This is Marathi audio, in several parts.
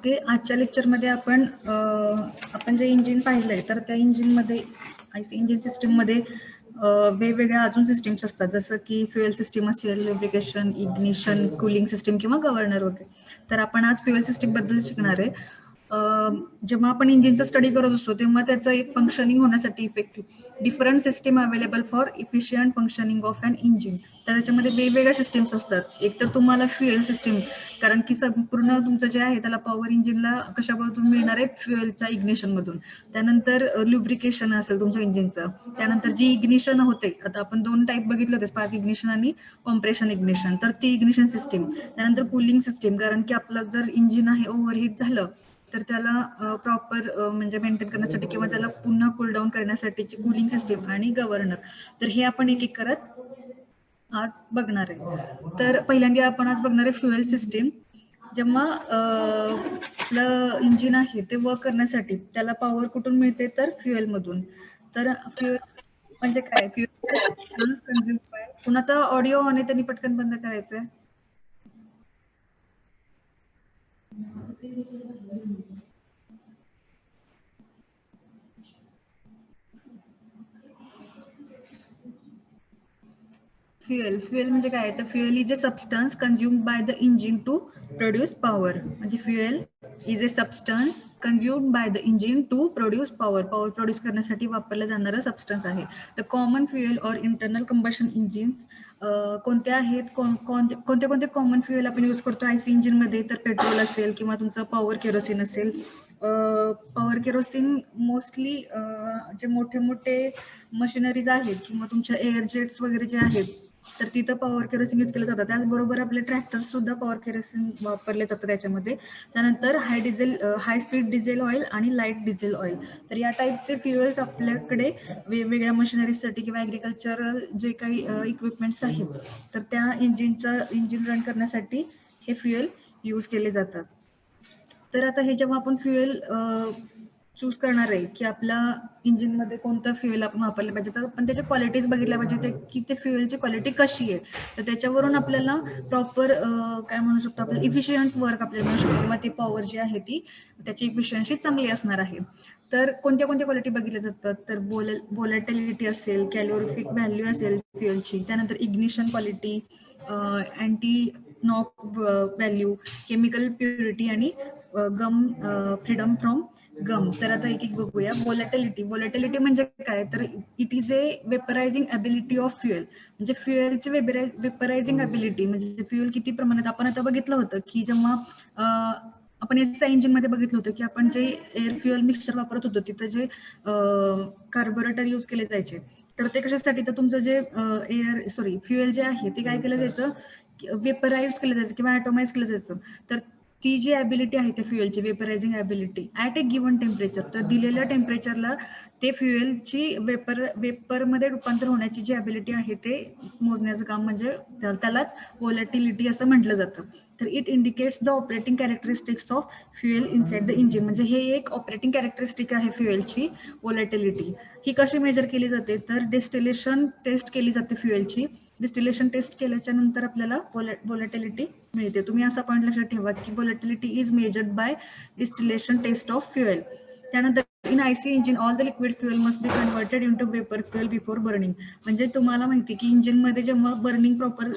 ओके, आजच्या लेक्चरमध्ये आपण जे इंजिन पाहिलंय तर त्या इंजिनमध्ये आयसी इंजिन सिस्टीममध्ये वेगवेगळ्या अजून सिस्टीम्स असतात, जसं की फ्युएल सिस्टीम असेल, लुब्रिकेशन, इग्निशन, कूलिंग सिस्टीम किंवा गव्हर्नर वगैरे. तर आपण आज फ्युएल सिस्टीम बद्दल शिकणार आहे. जेव्हा आपण इंजिनचा स्टडी करत असतो तेव्हा त्याचं एक फंक्शनिंग होण्यासाठी effective different system available for efficient functioning of an engine. तर त्याच्यामध्ये वेगवेगळ्या सिस्टीम्स असतात. एक तर तुम्हाला फ्युएल सिस्टीम, कारण की संपूर्ण तुमचं जे आहे त्याला पॉवर इंजिनला कशापासून मिळणार आहे, फ्युएलच्या इग्निशन मधून. त्यानंतर ल्युब्रिकेशन असेल तुमच्या इंजिनचं. त्यानंतर जी इग्निशन होते, आता आपण दोन टाईप बघितलं होते, स्पार्क इग्निशन आणि कॉम्प्रेशन इग्निशन, तर ती इग्निशन सिस्टीम. त्यानंतर कूलिंग सिस्टीम, कारण की आपलं जर इंजिन आहे ओव्हरहीट झालं तर त्याला प्रॉपर म्हणजे मेंटेन करण्यासाठी किंवा त्याला पुन्हा कूल डाऊन करण्यासाठीची कूलिंग सिस्टीम आणि गव्हर्नर. तर हे आपण एक एक करत आज बघणार आहे. तर पहिल्यांदा आपण आज बघणार आहे फ्युएल सिस्टीम. जेव्हा आपलं इंजिन आहे ते वर्क करण्यासाठी त्याला पॉवर कुठून मिळते, तर फ्युएल मधून. तर फ्युएल म्हणजे काय, फ्युएल कंझ्युम बाय, कुणाचा ऑडिओ आणि त्यांनी पटकन बंद करायचंय. फ्युएल म्हणजे काय, तर fuel is a substance consumed by the engine to produce power. म्हणजे fuel is a substance consumed by the engine to produce power. Power produce करण्यासाठी वापरलं जाणारं सबस्टन्स आहे. The common fuel or internal combustion engines कोणते आहेत, कोणते कोणते कॉमन फ्युएल आपण यूज करतो आयसी इंजिन मध्ये, तर पेट्रोल असेल किंवा तुमचं पॉवर केरोसिन असेल. पॉवर केरोसिन मोस्टली जे मोठे मोठे मशिनरीज आहेत किंवा तुमच्या एअर जेट्स वगैरे जे आहेत तर तिथं पॉवर केरोसिन यूज केलं जातं. त्याचबरोबर आपले ट्रॅक्टर्स सुद्धा पॉवर केरोसिन वापरले जातं त्याच्यामध्ये. त्यानंतर हाय स्पीड डिझेल ऑइल आणि लाईट डिझेल ऑइल. तर या टाईपचे फ्युएल्स आपल्याकडे वेगवेगळ्या मशिनरीजसाठी किंवा ॲग्रिकल्चरल जे काही इक्विपमेंट्स आहेत तर त्या इंजिन रन करण्यासाठी हे फ्युएल यूज केले जातात. तर आता हे जेव्हा आपण फ्युएल चूज करणार आहे की आपल्या इंजिनमध्ये कोणतं फ्युएल आपण वापरलं पाहिजे, तर आपण त्याच्या क्वालिटीज बघितल्या पाहिजे की ते फ्युएलची क्वालिटी कशी आहे. तर त्याच्यावरून आपल्याला प्रॉपर काय म्हणू शकतो, आपलं इफिशियंट वर्क आपल्याला मिळू शकतो किंवा ती पॉवर जी आहे ती त्याची इफिशियन्सी चांगली असणार आहे. तर कोणत्या कोणत्या क्वालिटी बघितल्या जातात, तर व्होलॅटिलिटी असेल, कॅलोरिफिक व्हॅल्यू असेल फ्युएलची, त्यानंतर ignition quality, anti knock value, chemical purity आणि गम फ्रीडम फ्रॉम गम. तर आता एक एक बघूया. व्होलॅटिलिटी म्हणजे काय, तर it is a वेपरायझिंग ability of fuel. म्हणजे फ्युएलची वेपरायझिंग ॲबिलिटी म्हणजे फ्युएल किती प्रमाणात. आपण आता बघितलं होतं की जेव्हा आपण एसआय इंजिन मध्ये बघितलं होतं की आपण जे एअर फ्युएल मिक्सचर वापरत होतो तिथं जे कार्बोरेटर यूज केले जायचे, तर ते कशासाठी, तर तुमचं जे फ्युएल जे आहे ते काय केलं जायचं, वेपराइज केलं जायचं किंवा ॲटोमाइज केलं जायचं. तर ती जी ॲबिलिटी आहे त्या फ्युएलची vaporising ability at a given temperature, तर दिलेल्या टेम्परेचरला ते फ्युएलची वेपरमध्ये रूपांतर होण्याची जी ॲबिलिटी आहे ते मोजण्याचं काम म्हणजे त्यालाच व्होलॅटिलिटी असं म्हटलं जातं. तर it indicates the operating characteristics of fuel inside the engine. म्हणजे हे एक ऑपरेटिंग कॅरेक्टरिस्टिक आहे फ्युएलची, व्होलॅटिलिटी. ही कशी मेजर केली जाते, तर डिस्टिलेशन टेस्ट केली जाते फ्युएलची. डिस्टिलेशन टेस्ट केल्याच्या नंतर आपल्याला व्होलॅटिलिटी मिळते. तुम्ही असा पॉईंट लक्षात ठेवा की volatility is measured by distillation test of fuel. त्यानंतर in IC engine all the liquid fuel must be converted into vapour fuel before burning. म्हणजे तुम्हाला माहिती की इंजिनमध्ये जेव्हा बर्निंग प्रॉपर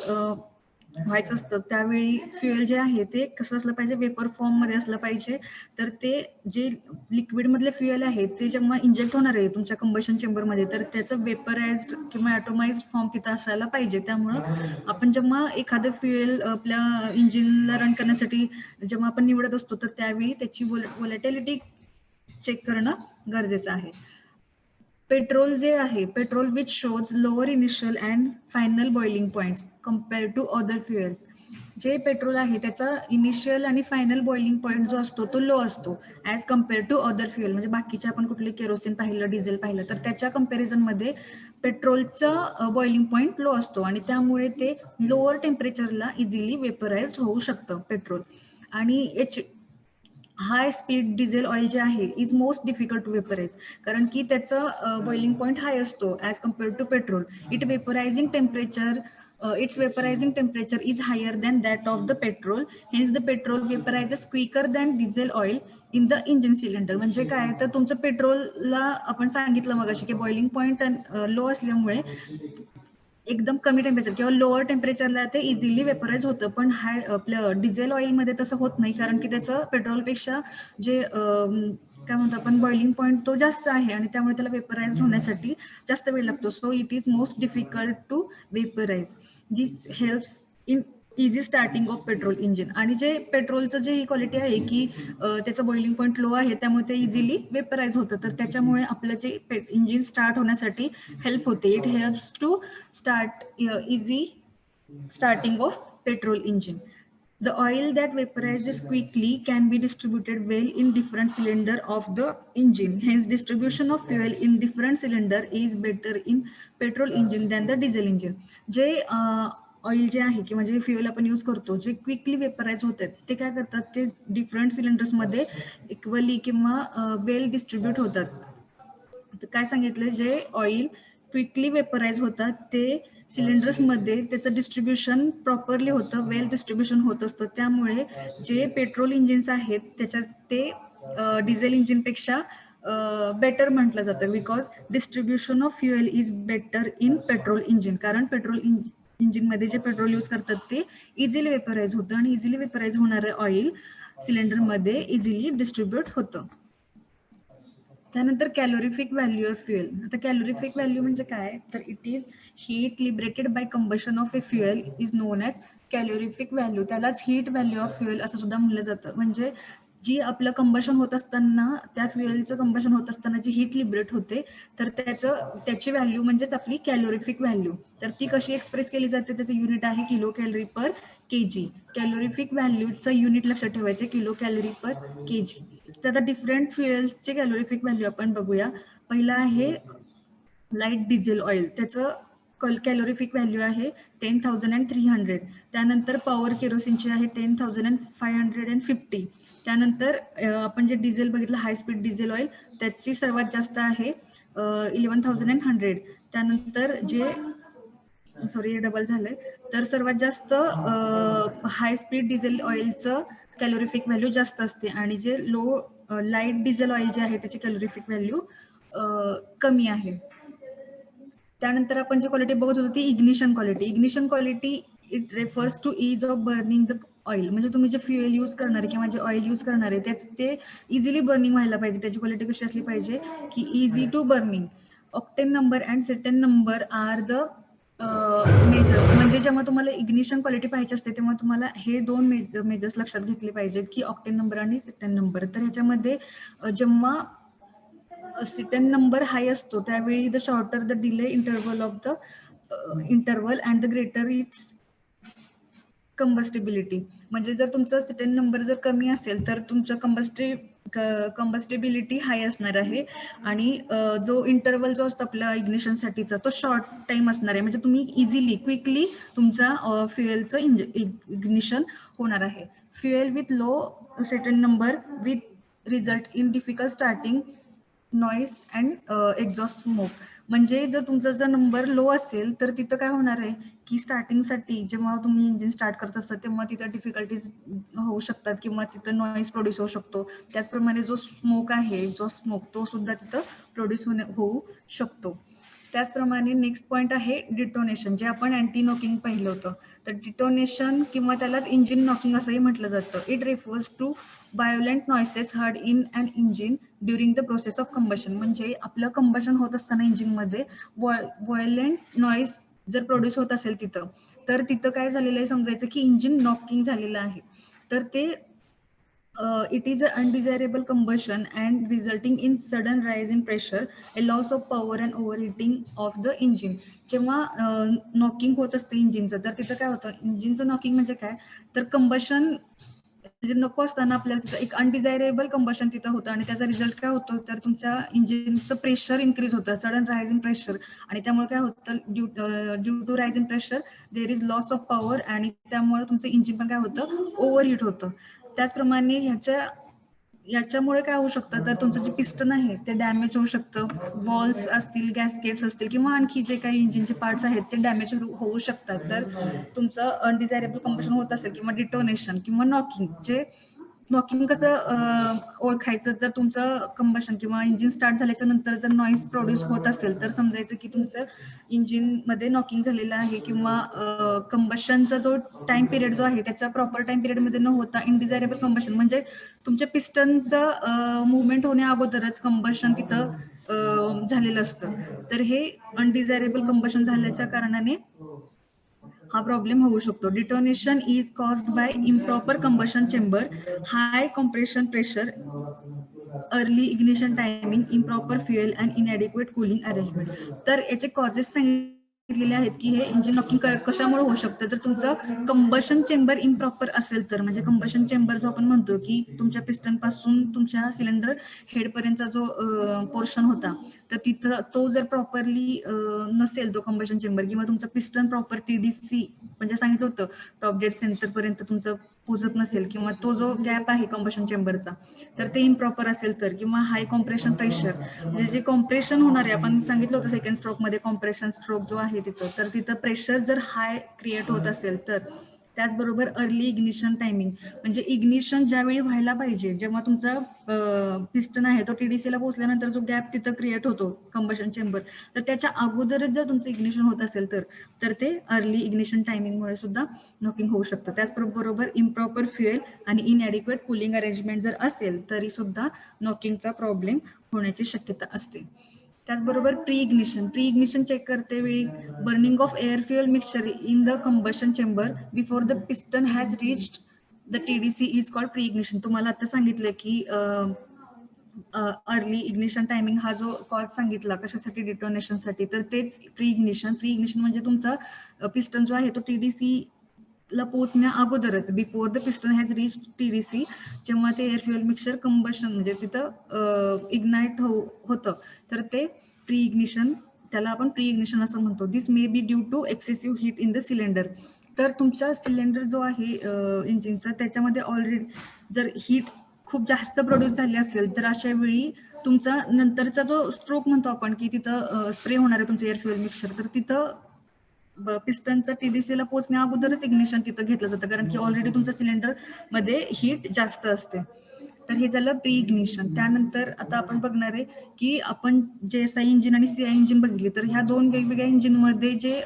व्हायचं असतं त्यावेळी फ्युएल जे आहे ते कसं असलं पाहिजे, वेपर फॉर्म मध्ये असलं पाहिजे. तर ते जे लिक्विड मधले फ्युएल आहे ते जेव्हा इंजेक्ट होणार आहे तुमच्या कंबशन चेंबरमध्ये, तर त्याचं वेपराइज्ड किंवा ॲटोमाइज्ड फॉर्म तिथं असायला पाहिजे. त्यामुळं आपण जेव्हा एखादं फ्युएल आपल्या इंजिनला रन करण्यासाठी जेव्हा आपण निवडत असतो तर त्यावेळी त्याची व्होलॅटिलिटी चेक करणं गरजेचं आहे. पेट्रोल जे आहे, petrol which shows lower initial and final boiling points compare to other fuels. जे पेट्रोल आहे त्याचा इनिशियल आणि फायनल बॉइलिंग पॉइंट जो असतो तो लो असतो as compare to other fuel. म्हणजे बाकीचे आपण कुठले केरोसिन पाहिलं, डिझेल पाहिलं, तर त्याच्या कम्पॅरिझनमध्ये पेट्रोलचा बॉइलिंग पॉइंट लो असतो आणि त्यामुळे ते लोअर टेम्परेचरला इझिली वेपराइज्ड होऊ शकतं पेट्रोल. आणि हाय स्पीड डिझेल ऑइल जे आहे is most difficult to vaporise, कारण की त्याचं बॉइलिंग पॉइंट हाय असतो as compared to petrol. It vaporising temperature its vaporizing temperature is higher than that of the petrol. Hence the petrol vaporizes quicker than diesel oil in the engine cylinder. म्हणजे काय तर तुमचं पेट्रोलला आपण सांगितलं मगाशी की बॉइलिंग पॉइंट लो असल्यामुळे एकदम कमी टेम्परेचर किंवा लोअर टेम्परेचरला ते इझिली वेपराईज होतं, पण हाय आपलं डिझेल ऑइलमध्ये तसं होत नाही, कारण की त्याचं पेट्रोलपेक्षा जे काय म्हणतो आपण बॉइलिंग पॉईंट तो जास्त आहे आणि त्यामुळे त्याला वेपराईज होण्यासाठी जास्त वेळ लागतो. So it is most difficult to vaporise. This helps in easy starting of petrol engine. आणि जे पेट्रोलचं जे ही क्वालिटी आहे की त्याचं बॉइलिंग पॉईंट लो आहे, त्यामुळे ते इझिली वेपराईज होतं, तर त्याच्यामुळे आपलं जे इंजिन स्टार्ट होण्यासाठी हेल्प होते. It helps to start easy starting of petrol engine. The oil that vaporizes quickly can be distributed well in different cylinder of the engine. Hence, distribution of fuel in different cylinder is better in petrol engine than the diesel engine. जे ऑइल जे आहे किंवा जे फ्युएल आपण यूज करतो, जे क्विकली वेपराईज होतात, ते काय करतात, ते डिफरंट सिलेंडर्समध्ये इक्वली किंवा वेल डिस्ट्रीब्यूट होतात. तर काय सांगितलं, जे ऑइल क्विकली वेपराईज होतात ते सिलेंडर्समध्ये त्याचं डिस्ट्रीब्युशन प्रॉपरली होतं, वेल डिस्ट्रीब्युशन होत असतं. त्यामुळे जे पेट्रोल इंजिन्स आहेत त्याच्यात ते डिझेल इंजिनपेक्षा बेटर म्हटलं जातं, because distribution of fuel is better in petrol engine. कारण पेट्रोल इंजिनमध्ये जे पेट्रोल यूज करतात ते इझिली वेपराईज होतं आणि इझिली वेपराईज होणारं ऑइल सिलेंडरमध्ये इझिली डिस्ट्रीब्यूट होतं. त्यानंतर कॅलोरिफिक व्हॅल्यू ऑफ फ्युएल. आता कॅलोरिफिक व्हॅल्यू म्हणजे काय, तर it is heat liberated by combustion of a fuel is known as calorific value. त्यालाच हीट व्हॅल्यू ऑफ फ्युएल असं सुद्धा म्हणलं जातं. म्हणजे जी आपलं कंबशन होत असताना, त्या फ्युएलचं कंबशन होत असताना जी हीट लिबरेट होते, तर त्याची व्हॅल्यू म्हणजेच आपली कॅलोरिफिक व्हॅल्यू. तर ती कशी एक्सप्रेस केली जाते, त्याचं युनिट आहे kilocalorie per KG. Calorific व्हॅल्यूचं युनिट लक्षात ठेवायचं, किलो कॅलरी पर केजी. तर आता डिफरंट फ्युएल्सचे कॅलोरिफिक व्हॅल्यू आपण बघूया. पहिला आहे लाईट डिझेल ऑइल, त्याचं कॅलोरिफिक व्हॅल्यू आहे 10,300. त्यानंतर पॉवर केरोसिनची आहे 10,550. त्यानंतर आपण जे डिझेल बघितलं हाय स्पीड डिझेल ऑइल, त्याची सर्वात जास्त आहे 11,100. त्यानंतर जे डबल झालंय, तर सर्वात जास्त high speed diesel ऑइलचं calorific value जास्त असते आणि जे लाईट डिझेल ऑइल जे आहे त्याची कॅलोरिफिक व्हॅल्यू कमी आहे. त्यानंतर आपण जी क्वालिटी बघत होतो ती ignition quality. Ignition quality it refers two is of burning the oil. म्हणजे तुम्ही जे फ्युएल यूज करणार आहे किंवा जे ऑइल यूज करणार आहे ते इझिली बर्निंग व्हायला पाहिजे. त्याची क्वालिटी कशी असली पाहिजे की easy to burning. Octane number and cetane number are the measures. म्हणजे जेव्हा तुम्हाला इग्निशन क्वालिटी पाहिजे असते तेव्हा तुम्हाला हे दोन मेजर्स लक्षात घेतले पाहिजेत की ऑक्टेन नंबर आणि सेटन नंबर. तर ह्याच्यामध्ये जेव्हा सेटन नंबर हाय असतो त्यावेळी the shorter the delay interval of the interval and the greater its combustibility. म्हणजे जर तुमचा सेटन नंबर जर कमी असेल तर तुमचं कंबस्टिबिलिटी हाय असणार आहे आणि जो इंटरवल जो असतो आपल्या इग्निशनसाठीचा तो शॉर्ट टाइम असणार आहे. म्हणजे तुम्ही इझिली क्विकली तुमचा फ्युएलचं इग्निशन होणार आहे. Fuel with low cetane number with result in difficult starting, noise and exhaust smoke. म्हणजे जर तुमचा जर नंबर लो असेल तर तिथं काय होणार आहे की स्टार्टिंगसाठी जेव्हा तुम्ही इंजिन स्टार्ट करत असता तेव्हा तिथं डिफिकल्टीज होऊ शकतात किंवा तिथं नॉईस प्रोड्यूस होऊ शकतो. त्याचप्रमाणे जो स्मोक आहे, जो स्मोक तो सुद्धा तिथं प्रोड्यूस होऊ शकतो. त्याचप्रमाणे नेक्स्ट पॉईंट आहे डिटोनेशन, जे आपण अँटी नॉकिंग पाहिलं होतं. तर डिटोनेशन किंवा त्यालाच इंजिन नॉकिंग असंही म्हटलं जातं. It refers to violent noises heard in an engine during the process of combustion. म्हणजे आपलं कंबशन होत असताना इंजिनमध्ये वायोलेंट नॉईस जर प्रोड्यूस होत असेल तिथं, तर तिथं काय झालेलं आहे समजायचं की इंजिन नॉकिंग झालेलं आहे. तर ते it is an undesirable combustion and resulting in sudden rise in pressure, a loss of power and overheating of the engine. जेव्हा नॉकिंग होत असतं इंजिनचं, तर तिथं काय होतं, इंजिनचं नॉकिंग म्हणजे काय, तर कंबशन म्हणजे नको असताना आपल्याला तिथं एक अनडिझायरेबल कंबशन तिथं होतं आणि त्याचा रिझल्ट काय होतो, तर तुमच्या इंजिनचं प्रेशर इन्क्रीज होतं, सडन राईज इन प्रेशर. आणि त्यामुळे काय होतं, due to rise in pressure there is loss of power आणि त्यामुळे तुमचं इंजिन पण काय होतं, ओव्हरहीट होतं. त्याचप्रमाणे ह्याच्या याच्यामुळे काय होऊ शकतं, तर तुमचं जे पिस्टन आहे ते डॅमेज होऊ शकतं, वॉल्स असतील, गॅस्केट्स असतील किंवा आणखी जे काही इंजिनचे पार्ट्स आहेत ते डॅमेज होऊ शकतात जर तुमचं अनडिझायरेबल कंबशन होत असेल किंवा डिटोनेशन किंवा नॉकिंग. जे नॉकिंग कसं ओळखायचं, जर तुमचं कंबशन किंवा इंजिन स्टार्ट झाल्याच्या नंतर जर नॉईज प्रोड्यूस होत असेल तर समजायचं की तुमचं इंजिन मध्ये नॉकिंग झालेलं आहे किंवा कंबशनचा जो टाइम पिरियड जो आहे त्याच्या प्रॉपर टाइम पिरियड मध्ये न होता इनडिझायरेबल कंबशन म्हणजे तुमच्या पिस्टनचं मुवमेंट होण्या अगोदरच कंबशन तिथं झालेलं असतं. तर हे अनडिझायरेबल कंबशन झाल्याच्या कारणाने हा प्रॉब्लेम होऊ शकतो. Detonation is caused by improper combustion chamber, high compression pressure, early ignition timing, improper fuel and इनएडिक्वेट cooling arrangement. तर याचे कॉजेस सांगितलेले आहेत की हे इंजिन नॉकिंग कशामुळे होऊ शकतं. जर तुमचं कंबशन चेंबर इम्प्रॉपर असेल तर, म्हणजे कंबशन चेंबर जो आपण म्हणतो की तुमच्या पिस्टन पासून तुमच्या सिलेंडर हेड पर्यंतचा जो पोर्शन होता, तर तिथं तो जर प्रॉपरली नसेल तो कंबशन चेंबर, किंवा तुमचं पिस्टन प्रॉपर TDC म्हणजे सांगितलं होतं टॉप डेड सेंटर पर्यंत तुमचं पोहोचत नसेल, किंवा तो जो गॅप आहे कंबशन चेंबरचा तर ते इम्प्रॉपर असेल तर, किंवा हाय कॉम्प्रेशन प्रेशर म्हणजे जे कॉम्प्रेशन होणार आहे, आपण सांगितलं होतं सेकंड स्ट्रोक मध्ये कॉम्प्रेशन स्ट्रोक जो आहे तिथं, तर तिथं प्रेशर जर हाय क्रिएट होत असेल तर. त्याचबरोबर अर्ली इग्निशन टायमिंग म्हणजे इग्निशन ज्यावेळी व्हायला पाहिजे, जेव्हा तुमचा पिस्टन आहे तो TDC ला पोहोचल्यानंतर जो गॅप तिथं क्रिएट होतो कंबशन चेंबर, तर त्याच्या अगोदरच जर तुमचं इग्निशन होत असेल तर ते अर्ली इग्निशन टायमिंगमुळे सुद्धा नॉकिंग होऊ शकतं. त्याचबरोबर इम्प्रॉपर फ्युएल आणि इनएडिक्वेट कूलिंग अरेंजमेंट जर असेल तरी सुद्धा नॉकिंगचा प्रॉब्लेम होण्याची शक्यता असते. त्याचबरोबर प्री इग्निशन चेक करते वेळी burning of air fuel mixture in the combustion chamber before the piston has reached the TDC is called pre ignition. तुम्हाला आता सांगितलं की अर्ली इग्निशन टायमिंग हा जो कॉज सांगितला कशासाठी, डिटोनेशनसाठी, तर तेच प्री इग्निशन म्हणजे तुमचा पिस्टन जो आहे तो TDC ला पोहोचण्या अगोदरच, before the piston has rich TDC, जेव्हा ते एअर फ्युएल मिक्सचर कंबशन म्हणजे तिथं इग्नाइट होतं तर ते प्री इग्निशन, त्याला आपण प्री इग्निशन असं म्हणतो. This may be due to excessive heat in the cylinder. तर तुमचा सिलेंडर जो आहे इंजिनचा त्याच्यामध्ये ऑलरेडी जर हीट खूप जास्त प्रोड्यूस झाली असेल तर अशा वेळी तुमचा नंतरचा जो स्ट्रोक म्हणतो आपण की तिथं स्प्रे होणार आहे तुमचं एअर फ्युएल मिक्सचर, तर तिथं पिस्टनचा TDC ला पोहोचण्या अगोदरच इग्निशन तिथं घेतलं जातं, कारण की ऑलरेडी तुमच्या सिलेंडर मध्ये हीट जास्त असते. तर हे झालं प्री इग्निशन. त्यानंतर आता आपण बघणार आहे की आपण JSI इंजिन आणि CI इंजिन बघितली, तर ह्या दोन वेगवेगळ्या इंजिनमध्ये जे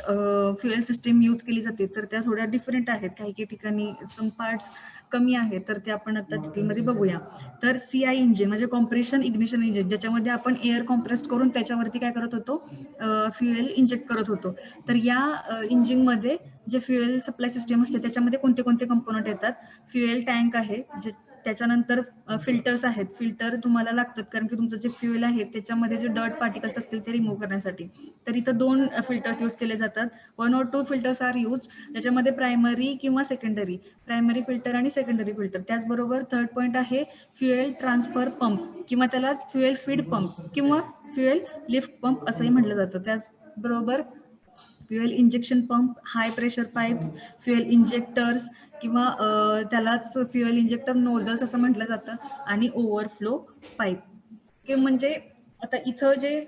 फ्युएल सिस्टीम यूज केली जाते तर त्या थोड्या डिफरंट आहेत. काही ठिकाणी सम पार्ट्स कमी आहे, तर ते आपण आता डिटेलमध्ये बघूया. तर CI इंजिन म्हणजे कॉम्प्रेशन इग्निशन इंजिन, ज्याच्यामध्ये आपण एअर कॉम्प्रेस करून त्याच्यावरती काय करत होतो, फ्युएल इंजेक्ट करत होतो. तर या इंजिनमध्ये जे फ्युएल सप्लाय सिस्टीम असते त्याच्यामध्ये कोणते कोणते कंपोनंट येतात. फ्युएल टँक आहे, त्याच्यानंतर फिल्टर्स आहेत. फिल्टर तुम्हाला लागतात कारण की तुमचं जे फ्युएल आहे त्याच्यामध्ये जे डर्ट पार्टिकल्स असतील ते रिमूव्ह करण्यासाठी. तर इथं 2 फिल्टर्स यूज केले जातात. 1 or 2 फिल्टर्स आर यूज, त्याच्यामध्ये प्रायमरी किंवा सेकंडरी, प्रायमरी फिल्टर आणि सेकंडरी फिल्टर. त्याचबरोबर थर्ड पॉईंट आहे फ्युएल ट्रान्सफर पंप किंवा त्यालाच फ्युएल फीड पंप किंवा फ्युएल लिफ्ट पंप असंही म्हटलं जातं. त्याचबरोबर फ्युएल इंजेक्शन पंप, हाय प्रेशर पाईप्स, फ्युएल इंजेक्टर्स किंवा त्यालाच फ्युएल इंजेक्टर नोझल्स असं म्हटलं जातं, आणि ओव्हरफ्लो पाईप. म्हणजे आता इथं जे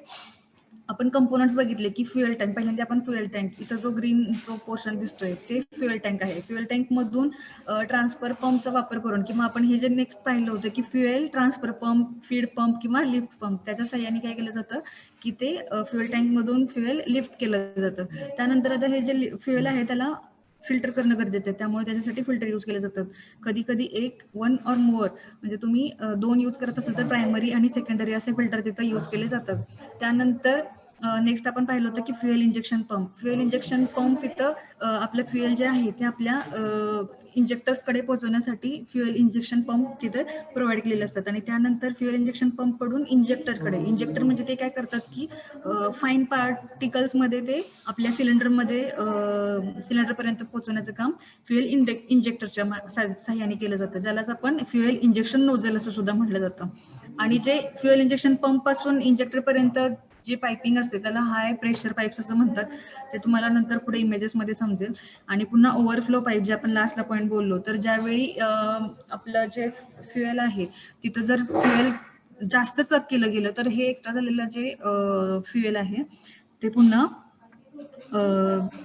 आपण कंपोनंट्स बघितले की फ्युएल टँक, पहिल्यांदा आपण फ्युएल टँक, इथं जो ग्रीन पोर्शन दिसतोय ते फ्युएल टँक आहे. फ्युएल टँक मधून ट्रान्सफर पंपचा वापर करून, किंवा आपण हे जे नेक्स्ट पाहिलं होतं की fuel transfer pump, feed pump किंवा लिफ्ट पंप, त्याच्या सहाय्याने काय केलं जातं की ते फ्युएल टँक मधून फ्युएल लिफ्ट केलं जातं. त्यानंतर आता हे जे फ्युएल आहे त्याला फिल्टर करणं गरजेचं आहे, त्यामुळे त्याच्यासाठी फिल्टर यूज केले जातात. कधी कधी 1 or more म्हणजे तुम्ही 2 यूज करत असाल तर प्रायमरी आणि सेकंडरी असे फिल्टर तिथं यूज केले जातात. त्यानंतर नेक्स्ट आपण पाहिलं होतं की fuel injection pump. Fuel injection pump तिथं आपलं फ्युएल जे आहे ते आपल्या इंजेक्टर्सकडे पोहोचवण्यासाठी फ्युएल इंजेक्शन पंप तिथे प्रोव्हाइड केलेले असतात. आणि त्यानंतर फ्युएल इंजेक्शन पंप कडून इंजेक्टरकडे, इंजेक्टर म्हणजे ते काय करतात की फाईन पार्टिकल्समध्ये ते आपल्या सिलेंडरमध्ये सिलेंडरपर्यंत पोहोचवण्याचं काम फ्युएल इंजेक्टरच्या सहाय्याने केलं जातं, ज्यालाच आपण फ्युएल इंजेक्शन नोझल असं सुद्धा म्हटलं जातं. आणि जे फ्युएल इंजेक्शन पंप पासून इंजेक्टरपर्यंत जे पायपिंग असते त्याला हाय प्रेशर पाईप्स असं म्हणतात. ते तुम्हाला नंतर पुढे इमेजेसमध्ये समजेल. आणि पुन्हा ओव्हरफ्लो पाईप, जे आपण लास्टला पॉईंट बोललो, तर ज्यावेळी आपलं जे फ्युएल आहे तिथं जर फ्युएल जास्त सक केलं गेलं तर हे एक्स्ट्रा झालेलं जे फ्युएल आहे ते पुन्हा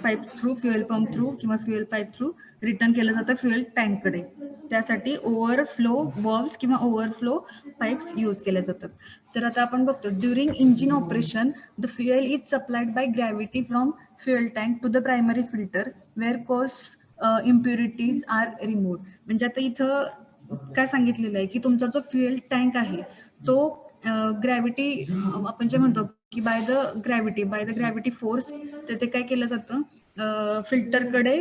pipe through, fuel pump through किंवा फ्युएल पाईप थ्रू रिटर्न केलं जातं फ्युएल टँककडे. त्यासाठी ओव्हरफ्लो वॉल्व्स किंवा ओव्हरफ्लो पाईप्स यूज केले जातात. तर आता आपण बघतो, during engine operation the fuel is supplied by gravity from fuel tank to the primary filter where coarse impurities are removed. म्हणजे आता इथं काय सांगितलेलं आहे की तुमचा जो फ्युएल टँक आहे तो ग्रॅव्हिटी, आपण जे म्हणतो की बाय द ग्रॅव्हिटी फोर्स, तर ते काय केलं जातं, फिल्टरकडे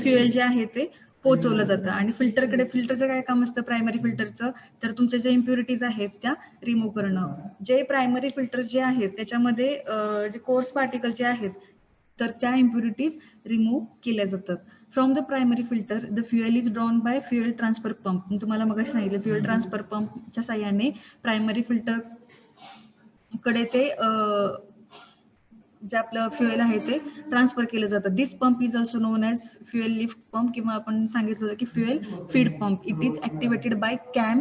फ्युएल जे आहे ते पोहोचवलं जातं. आणि फिल्टरचं काय काम असतं प्रायमरी फिल्टरचं, तर तुमच्या ज्या इम्प्युरिटीज आहेत त्या रिमूव्ह करणं. जे प्रायमरी फिल्टर जे आहेत त्याच्यामध्ये जे कोर्स पार्टिकल जे आहेत तर त्या इम्प्युरिटीज रिमूव्ह केल्या जातात. From the primary filter the fuel is drawn by fuel transfer pump. मी तुम्हाला मग सांगितलं फ्युएल ट्रान्सफर पंपच्या साह्याने प्रायमरी फिल्टर कडे ते जे आपलं फ्युएल आहे ते ट्रान्सफर केलं जातं. This pump is also known as fuel lift pump किंवा आपण सांगितलं होतं की fuel feed pump. It is activated by cam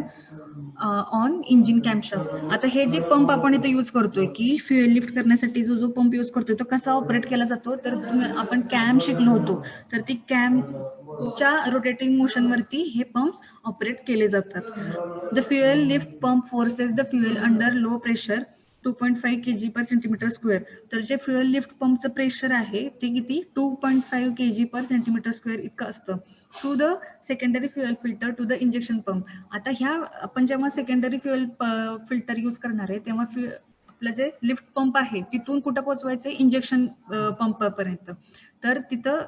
on engine camshaft. आता हे जे पंप आपण इथे यूज करतोय की फ्युएल लिफ्ट करण्यासाठी जो पंप यूज करतोय तो कसा ऑपरेट केला जातो, तर आपण कॅम शिकलो होतो, तर ती कॅमच्या रोटेटिंग मोशन वरती हे पंप्स ऑपरेट केले जातात. The fuel lift pump forces the fuel under low pressure 2.5 kg/cm². तर जे फ्युएल लिफ्ट पंपचं प्रेशर आहे ते किती 2.5 kg/cm² इतकं असतं. Through the secondary fuel filter to the injection pump. आता ह्या आपण जेव्हा सेकंडरी फ्युएल फिल्टर यूज करणार आहे तेव्हा आपलं जे लिफ्ट पंप आहे तिथून कुठं पोहोचवायचं, इंजेक्शन पंपापर्यंत. तर तिथं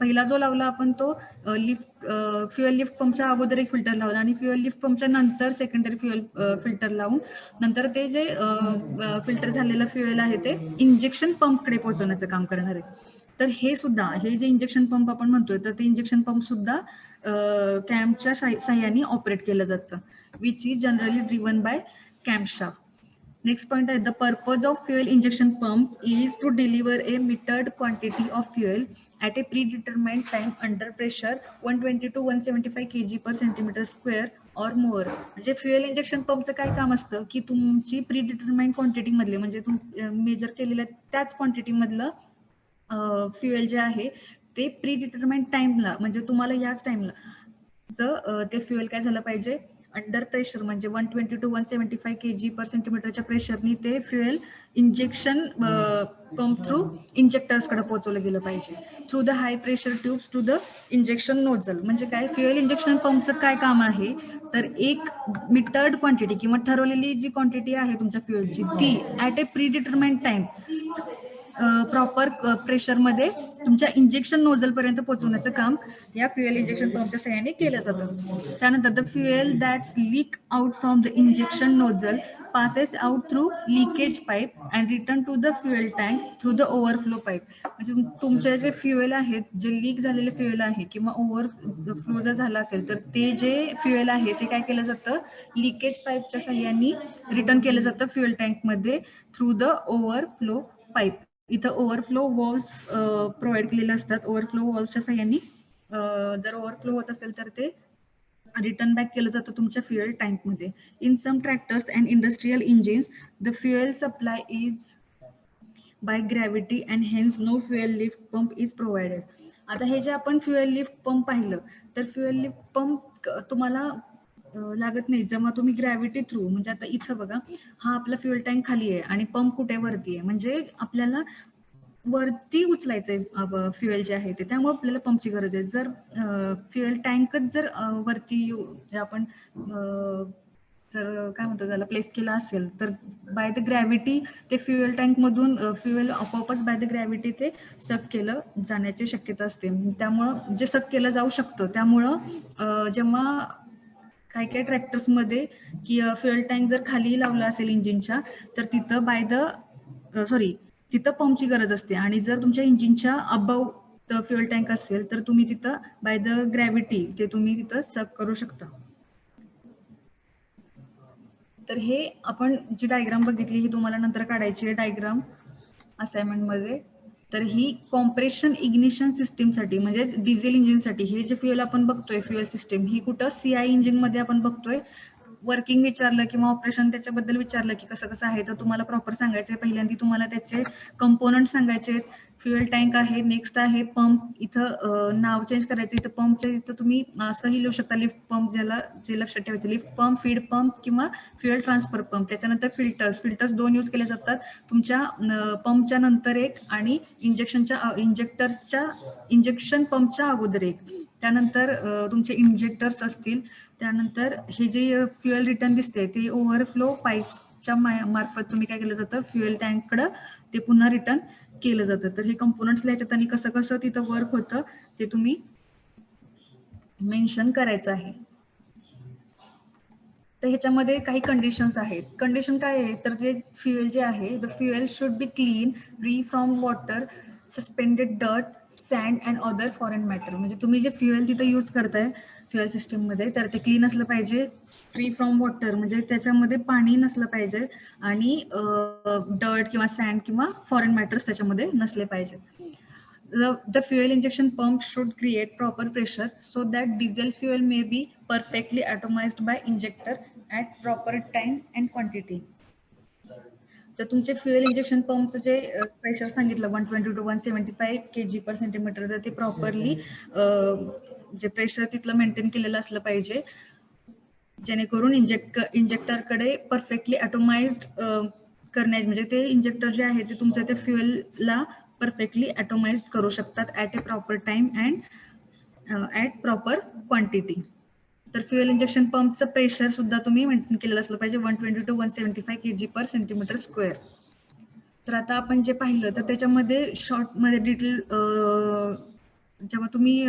पहिला जो लावला आपण तो फ्युएल लिफ्ट पंपच्या अगोदर एक फिल्टर लावला आणि फ्युएल लिफ्ट पंपच्या नंतर सेकंडरी फ्युएल फिल्टर लावून नंतर ते जे फिल्टर झालेलं फ्युएल आहे ते इंजेक्शन पंपकडे पोहोचवण्याचं काम करणार आहे. तर हे जे इंजेक्शन पंप आपण म्हणतोय तर ते इंजेक्शन पंप सुद्धा कॅम्पच्या साह्याने ऑपरेट केलं जातं, which is generally driven by camshaft. Next point आहे, the purpose of fuel injection pump is to deliver a metered quantity of fuel at a predetermined time under pressure 120 to 175 kg/cm² or more. म्हणजे फ्युएल इंजेक्शन पंपचं काय काम असतं की तुमची प्रीडिटरमाइंड क्वांटिटी मधले, म्हणजे मेजर केलेल्या त्याच क्वांटिटी मधलं फ्युएल जे आहे ते प्रीडिटरमाइंड टाइमला, म्हणजे तुम्हाला याच टाइमला ते फ्युएल काय झालं पाहिजे, अंडर प्रेशर म्हणजे 120 to 175 kg/cm प्रेशरनी ते फ्युएल इंजेक्शन पंप थ्रू इंजेक्टर्सकडे पोहोचवलं गेलं पाहिजे. Through the high pressure tubes to the injection nozzle. म्हणजे काय, फ्युएल इंजेक्शन पंपचं काय काम आहे, तर एक मिटर्ड क्वांटिटी किंवा ठरवलेली जी क्वांटिटी आहे तुमच्या फ्युएलची ती at a predetermined time proper प्रेशरमध्ये तुमच्या इंजेक्शन नोझल पर्यंत पोहोचवण्याचं काम या फ्युएल इंजेक्शन पंपच्या साह्याने केलं जातं. त्यानंतर the fuel that's leak out from the injection nozzle passes out through leakage pipe and return to the fuel tank through the overflow pipe. म्हणजे तुमचे जे फ्युएल आहेत, जे लीक झालेले फ्युएल आहे किंवा ओव्हरफ्लो जर झाला असेल तर ते जे फ्युएल आहे ते काय केलं जातं, लिकेज पाईपच्या साह्याने रिटर्न केलं जातं फ्युएल टँकमध्ये थ्रू द ओव्हरफ्लो पाईप. इथं ओव्हरफ्लो वॉल्व्स प्रोव्हाइड केलेले असतात. ओव्हरफ्लो वॉल्व्सच्या साह्याने जर ओव्हरफ्लो होत असेल तर ते रिटर्न बॅक केलं जातं तुमच्या फ्युएल टँकमध्ये. In some tractors and industrial engines the fuel supply is by gravity and hence no fuel lift pump is provided. आता हे जे आपण फ्युएल लिफ्ट पंप पाहिलं तर फ्युएल लिफ्ट पंप तुम्हाला लागत नाही जेव्हा तुम्ही ग्रॅव्हिटी थ्रू, म्हणजे आता इथं बघा हा आपला फ्युएल टँक खाली आहे आणि पंप कुठे वरती आहे, म्हणजे आपल्याला वरती उचलायचंय फ्युएल जे आहे ते, त्यामुळे आपल्याला पंपची गरज आहे. जर फ्युएल टँकच जर वरती आपण जर काय म्हणतो त्याला प्लेस केला असेल तर बाय द ग्रॅव्हिटी ते फ्युएल टँक मधून फ्युएल आपोआपच बाय द ग्रॅव्हिटी ते सक केलं जाण्याची शक्यता असते. त्यामुळं जे सक केलं जाऊ शकतं, त्यामुळं जेव्हा काही काही ट्रॅक्टर्समध्ये की फ्युएल टँक जर खाली लावला असेल इंजिनच्या तर तिथं तिथं पंपची गरज असते. आणि जर तुमच्या इंजिनच्या अबव फ्युएल टँक असेल तर तुम्ही तिथं बाय द ग्रॅव्हिटी ते तुम्ही तिथं सक करू शकता. तर हे आपण जी डायग्राम बघितली ही तुम्हाला नंतर काढायची आहे डायग्राम असाइनमेंट मध्ये. तर ही कॉम्प्रेशन इग्निशन सिस्टीमसाठी म्हणजे डिझेल इंजिनसाठी हे जे फ्युएल आपण बघतोय फ्युएल सिस्टीम ही कुठं सीआय इंजिन मध्ये आपण बघतोय. वर्किंग विचारलं किंवा ऑपरेशन त्याच्याबद्दल विचारलं की कसं कसं आहे तर तुम्हाला प्रॉपर सांगायचंय. पहिल्यांदा तुम्हाला त्याचे कंपोनंट सांगायचे. फ्युएल टँक आहे, नेक्स्ट आहे पंप. इथं नाव चेंज करायचं. इथं पंपच्या इथं तुम्ही असंही लिहू शकता लिफ्ट पंप, ज्याला जे लक्षात ठेवायचं लिफ्ट पंप, फीड पंप किंवा फ्युएल ट्रान्सफर पंप. त्याच्यानंतर फिल्टर्स 2 यूज केले जातात. तुमच्या पंपच्या नंतर एक आणि इंजेक्शन पंपच्या अगोदर एक. त्यानंतर तुमचे इंजेक्टर्स असतील. त्यानंतर हे जे फ्युएल रिटर्न दिसते ते ओव्हरफ्लो पाईप्सच्या मार्फत तुम्ही काय केलं जातं फ्युएल टँककडं ते पुन्हा रिटर्न केलं जातं. तर हे कंपोनंट्स लिहायच्यात आणि कसं कसं तिथं वर्क होतं ते तुम्ही मेन्शन करायचं आहे. तर ह्याच्यामध्ये काही कंडिशन्स आहेत. कंडिशन काय आहे तर जे फ्युएल जे आहे the fuel should be clean, free from water, suspended dirt, sand and other foreign matter. म्हणजे तुम्ही जे फ्युएल तिथं यूज करताय फ्युएल सिस्टीममध्ये तर ते क्लीन असलं पाहिजे. फ्री फ्रॉम वॉटर म्हणजे त्याच्यामध्ये पाणी नसलं पाहिजे आणि डर्ट किंवा सँड किंवा फॉरेन मॅटर्स त्याच्यामध्ये नसले पाहिजे. The fuel injection pump should create proper pressure so that diesel fuel may be perfectly atomized by injector at proper time and quantity. तर तुमचे फ्युएल इंजेक्शन पंपचं जे प्रेशर सांगितलं 120 to 175 kg/cm तर ते प्रॉपरली जे प्रेशर तिथलं मेंटेन केलेलं असलं पाहिजे जेणेकरून इंजेक्टरकडे परफेक्टली ॲटोमाइज्ड करण्या म्हणजे ते इंजेक्टर जे आहे ते तुमच्या त्या फ्युएलला परफेक्टली ॲटोमाइज्ड करू शकतात at a proper time and at proper quantity. तर फ्युएल इंजेक्शन पंपचं प्रेशर सुद्धा तुम्ही मेंटेन केलेलं असलं पाहिजे 120 to 175 kg/cm². तर आता आपण जे पाहिलं तर त्याच्यामध्ये शॉर्टमध्ये डिटेल जेव्हा तुम्ही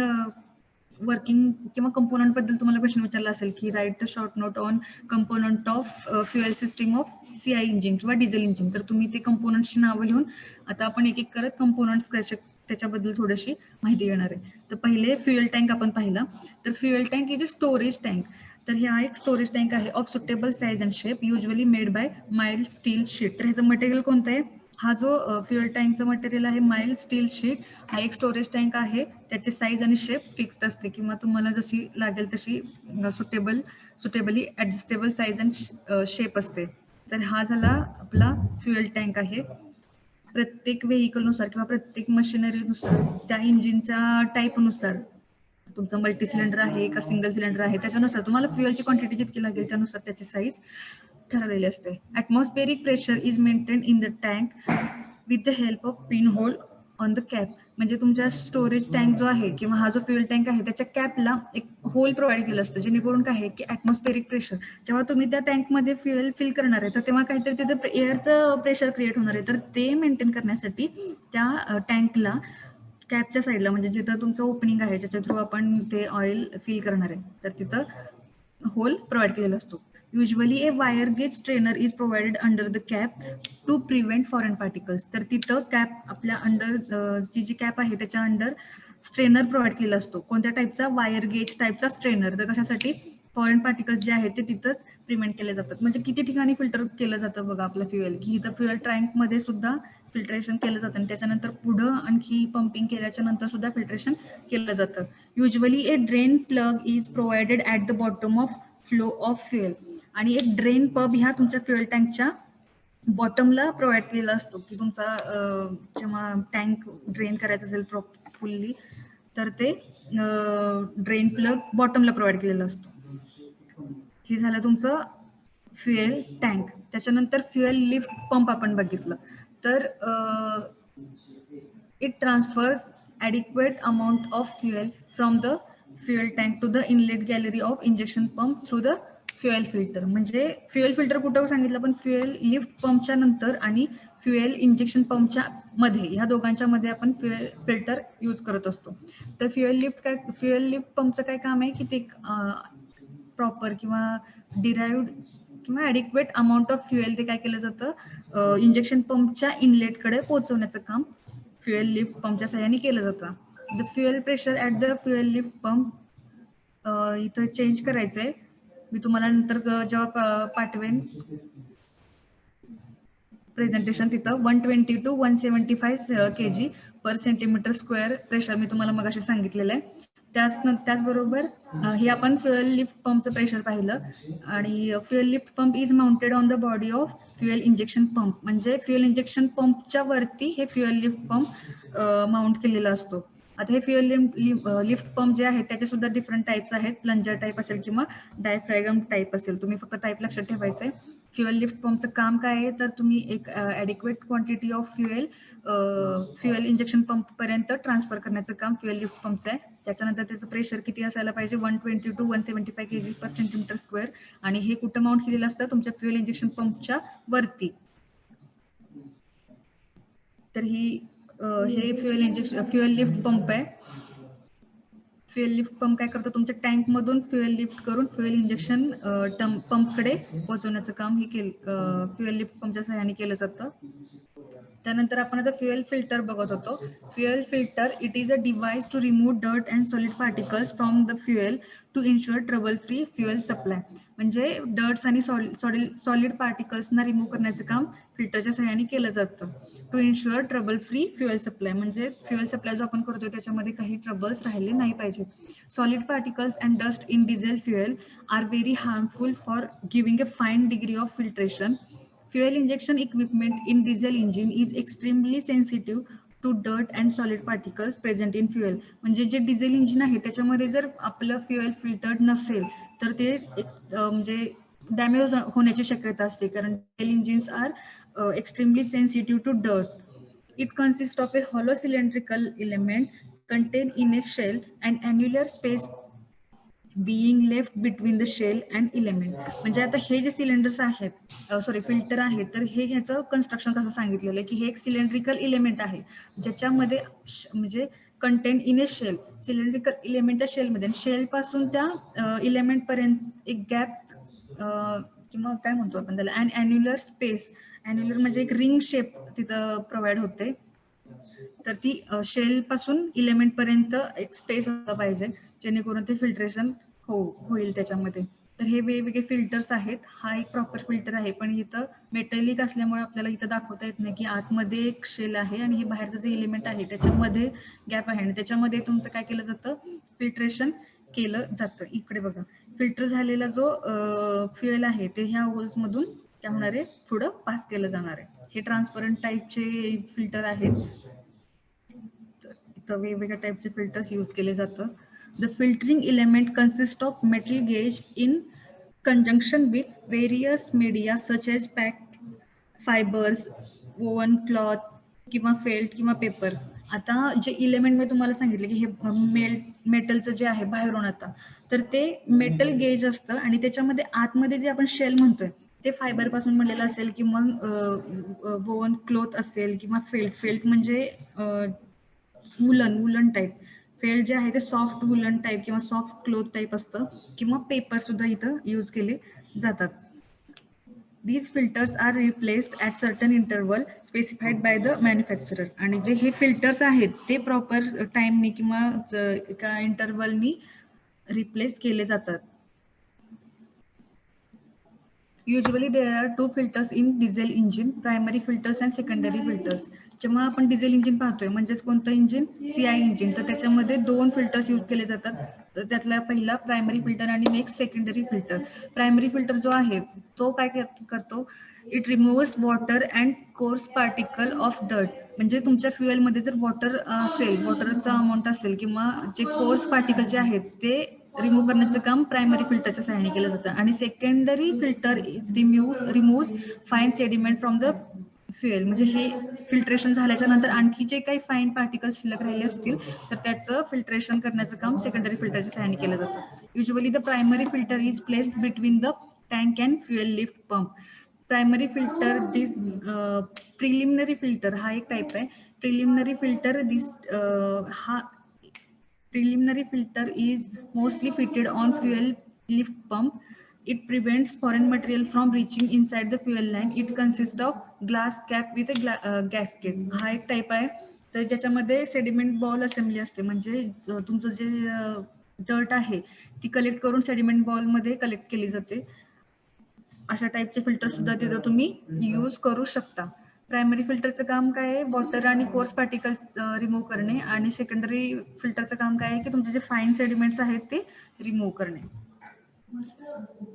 वर्किंग किंवा कंपोनंट बद्दल तुम्हाला क्वेश्चन विचारला असेल की write the short note on component of fuel system of CI engine किंवा डिझेल इंजिन. तर तुम्ही ते कंपोनंट्सची नावं लिहून आता आपण एक एक करत कंपोनंट्स त्याच्याबद्दल थोडीशी माहिती घेणार आहे. तर पहिले फ्युएल टँक आपण पाहिला. तर fuel tank is a storage tank. तर हा एक स्टोरेज टँक आहे of suitable size and shape usually made by mild steel sheet. तर ह्याचं मटेरियल कोणतं आहे हा जो फ्युएल टँकचं मटेरियल आहे माइल्ड स्टील शीट. हा एक स्टोरेज टँक आहे. त्याची साईज आणि शेप फिक्स्ड असते किंवा तुम्हाला जशी लागेल तशी suitably adjustable size and shape असते. तर हा झाला आपला फ्युएल टँक आहे. प्रत्येक व्हेकलनुसार किंवा प्रत्येक मशिनरीनुसार त्या इंजिनच्या टाईपनुसार तुमचं मल्टी सिलेंडर आहे का सिंगल सिलेंडर आहे त्याच्यानुसार तुम्हाला फ्युएलची क्वांटिटी जितकी लागेल त्यानुसार त्याची साईज ठरवलेली असते. Atmospheric pressure is maintain in the tank with the help of pin hole on the cap. म्हणजे तुमच्या स्टोरेज टँक जो आहे किंवा हा जो फ्युएल टँक आहे त्याच्या कॅपला एक होल प्रोव्हाइड केलं असतं जेणेकरून काय आहे की ॲटमॉस्फेरिक प्रेशर जेव्हा तुम्ही त्या टँकमध्ये फ्युएल फिल करणार आहे तर तेव्हा काहीतरी तिथे एअरचं प्रेशर क्रिएट होणार आहे. तर ते मेंटेन करण्यासाठी त्या टँकला कॅपच्या साईडला म्हणजे जिथं तुमचं ओपनिंग आहे ज्याच्या थ्रू आपण ते ऑइल फिल करणार आहे तर तिथं होल प्रोव्हाइड केलेला असतो. Usually a wire gauge strainer is provided under the cap to prevent foreign particles. तर तिथं कॅप आपल्या अंडर जी कॅप आहे त्याच्या अंडर स्ट्रेनर प्रोव्हाइड केलेला असतो. कोणत्या टाईपचा वायर गेज टाईपचा स्ट्रेनर. तर कशासाठी फॉरेन पार्टिकल्स जे आहेत ते तिथंच प्रिव्हेंट केले जातात. म्हणजे किती ठिकाणी फिल्टर केलं जातं बघा आपलं फ्युएल की इथं फ्युएल टँकमध्ये सुद्धा फिल्ट्रेशन केलं जातं आणि त्याच्यानंतर पुढं आणखी पंपिंग केल्याच्या नंतर सुद्धा फिल्ट्रेशन केलं जातं. Usually A drain plug is provided at the bottom of flow of fuel. आणि एक ड्रेन पब ह्या तुमच्या फ्युएल टँकच्या बॉटमला प्रोव्हाइड केलेला असतो की तुमचा जेव्हा टँक ड्रेन करायचं असेल फुल्ली तर ते ड्रेन प्लग बॉटमला प्रोव्हाइड केलेला असतो. हे झालं तुमचं फ्युएल टँक. त्याच्यानंतर फ्युएल लिफ्ट पंप आपण बघितलं. तर it transfer adequate amount of fuel from the fuel tank to the inlet gallery of injection pump through the fuel filter. म्हणजे फ्युएल फिल्टर कुठं सांगितलं पण फ्युएल लिफ्ट पंपच्या नंतर आणि फ्युएल इंजेक्शन पंपच्या मध्ये ह्या दोघांच्या मध्ये आपण फ्युएल फिल्टर यूज करत असतो. तर फ्युएल लिफ्ट पंपचं काय काम आहे की ते प्रॉपर किंवा डिराइव्ड किंवा ॲडिक्वेट अमाऊंट ऑफ फ्युएल ते काय केलं जातं इंजेक्शन पंपच्या इनलेटकडे पोहोचवण्याचं काम फ्युएल लिफ्ट पंपच्या सहाय्याने केलं जातं. The fuel pressure at the fuel lift pump इथं चेंज करायचंय मी तुम्हाला नंतर जेव्हा पाठवेन प्रेझेंटेशन तिथं 120 to 175 kg per centimetre square pressure मी तुम्हाला मगाशी सांगितलेलं आहे. त्याचबरोबर हे आपण फ्युएल लिफ्ट पंपचं प्रेशर पाहिलं आणि fuel lift pump is mounted on the body of fuel injection pump. म्हणजे फ्युएल इंजेक्शन पंपच्या वरती हे फ्युएल लिफ्ट पंप माउंट केलेला असतो. आता हे फ्युएल लिफ्ट पंप जे आहेत त्याचे सुद्धा डिफरंट टाईप्स आहेत. प्लंजर टाईप असेल किंवा डायफ्रॅगम टाईप असेल. तुम्ही फक्त टाईप लक्षात ठेवायचंय. फ्युएल लिफ्ट पंपचं काम काय आहे तर तुम्ही एक adequate quantity of fuel injection pump पर्यंत ट्रान्सफर करण्याचं काम फ्युएल लिफ्ट पंपचं आहे. त्याच्यानंतर त्याचं प्रेशर किती असायला पाहिजे 120 to 175 kg per centimetre square आणि हे कुठं माउंट केलेलं असतं तुमच्या फ्युएल इंजेक्शन पंपच्या वरती. तर हे फ्युएल लिफ्ट पंप आहे. फ्युएल लिफ्ट पंप काय करतो तुमच्या टँक मधून फ्युएल लिफ्ट करून फ्युएल इंजेक्शन पंपकडे पोहोचवण्याचं काम हे फ्युएल लिफ्ट पंपच्या सहाय्याने केलं जातं. त्यानंतर आपण आता फ्युएल फिल्टर बघत होतो. Fuel filter it is a device to remove dirt and solid particles from the fuel to ensure trouble free fuel supply. म्हणजे डर्ट्स आणि सॉलिड पार्टिकल्सना रिमूव्ह करण्याचं काम फिल्टरच्या सहाय्याने केलं जातं. To ensure trouble free fuel supply म्हणजे फ्युएल सप्लाय जो आपण करतोय त्याच्यामध्ये काही ट्रबल्स राहिले नाही पाहिजे. Solid particles and dust in diesel fuel are very harmful for giving a fine degree of filtration. Fuel injection equipment in diesel engine is extremely sensitive to dirt and solid particles present in fuel. म्हणजे जे डिझेल इंजिन आहे त्याच्यामध्ये जर आपलं फ्युएल फिल्टर्ड नसेल तर ते म्हणजे डॅमेज होण्याची शक्यता असते कारण diesel engines are extremely sensitive to dirt. It consists of a hollow cylindrical element contained in a shell and annular space being left between the shell and element. म्हणजे आता हे जे सिलेंडर्स आहेत फिल्टर आहेत तर हे ह्याचं कन्स्ट्रक्शन कसं सांगितलेलं आहे की हे एक सिलेंड्रिकल इलेमेंट आहे ज्याच्यामध्ये म्हणजे content in a shell. Cylindrical इलेमेंटच्या शेलमध्ये शेल पासून त्या इलेमेंट पर्यंत एक गॅप किंवा काय म्हणतो आपण त्याला ॲन्युलर स्पेस. ॲन्युलर म्हणजे एक रिंग शेप तिथं प्रोव्हाइड होते. तर ती शेल पासून इलेमेंट पर्यंत एक स्पेस असला पाहिजे जेणेकरून ते फिल्ट्रेशन होईल त्याच्यामध्ये. तर हे वेगवेगळे फिल्टर्स आहेत. हा एक प्रॉपर फिल्टर आहे पण इथं मेटलिक असल्यामुळे आपल्याला इथं दाखवता येत नाही की आतमध्ये एक शेल आहे आणि हे बाहेरचं जे इलिमेंट आहे त्याच्यामध्ये गॅप आहे आणि त्याच्यामध्ये तुमचं काय केलं जातं फिल्ट्रेशन केलं जातं. इकडे बघा फिल्टर झालेला जो फ्युएल आहे ते ह्या होल्स मधून काय होणार आहे पुढं पास केलं जाणार आहे. हे ट्रान्सपरंट टाईपचे फिल्टर आहेत. इथं वेगवेगळ्या टाईपचे फिल्टर्स यूज केले जातं. The filtering element consists of metal gauge in conjunction with various media such as packed fibers, woven cloth किंवा फेल्ट किंवा पेपर. आता जे इलेमेंट मी तुम्हाला सांगितले की हे मेटलचं जे आहे बाहेरून आता तर ते मेटल गेज असतं आणि त्याच्यामध्ये आतमध्ये जे आपण शेल म्हणतोय ते फायबर पासून बनलेलं असेल किंवा वोवन क्लॉथ असेल किंवा फेल्ट म्हणजे वुलन टाईप. फेल्ट जे आहे ते सॉफ्ट वुलन टाईप किंवा सॉफ्ट क्लोथ टाईप असतं किंवा पेपर सुद्धा इथं यूज केले जातात. These filters are replaced at certain interval specified by the manufacturer. आणि जे हे फिल्टर्स आहेत ते प्रॉपर टाइमनी किंवा एका इंटरवलनी रिप्लेस केले जातात. Usually there are two filters in diesel engine, primary filters and secondary filters. जेव्हा आपण डिझेल इंजिन पाहतोय म्हणजेच कोणतं इंजिन CI इंजिन तर त्याच्यामध्ये दोन फिल्टर्स यूज केले जातात. तर त्यातला पहिला प्रायमरी फिल्टर आणि next secondary filter. Primary filter जो आहे तो काय करतो it removes water and coarse particle of dirt. म्हणजे तुमच्या फ्युएलमध्ये जर वॉटर असेल वॉटरचा अमाऊंट असेल किंवा जे कोर्स पार्टिकल जे आहेत ते रिमूव्ह करण्याचं काम प्रायमरी फिल्टरच्या सहाय्याने केलं जातं. आणि secondary filter is remove fine sediment from the fuel. म्हणजे हे फिल्ट्रेशन झाल्याच्या नंतर आणखी जे काही फाईन पार्टिकल्स शिल्लक राहिले असतील तर त्याचं फिल्ट्रेशन करण्याचं काम सेकंडरी फिल्टरच्या सहाय्याने केलं जातं. Usually the primary filter is placed between the tank and fuel lift pump. Primary filter this preliminary filter हा एक टाईप आहे. Preliminary filter Preliminary filter is mostly fitted on fuel lift pump. It prevents foreign material from reaching inside the fuel line. It consists of glass cap with a gasket. हा एक टाईप आहे तर ज्याच्यामध्ये सेडिमेंट बॉल असेंब्ली असते. म्हणजे तुमचं जे डर्ट आहे ती कलेक्ट करून सेडिमेंट बॉलमध्ये कलेक्ट केली जाते. अशा टाईपचे फिल्टर सुद्धा तिथं तुम्ही यूज करू शकता. प्रायमरी फिल्टरचं काम काय आहे, वॉटर आणि कोर्स पार्टिकल रिमूव्ह करणे, आणि सेकंडरी फिल्टरचं काम काय आहे की तुमचे जे फाईन सेडिमेंट्स आहेत ते रिमूव्ह करणे.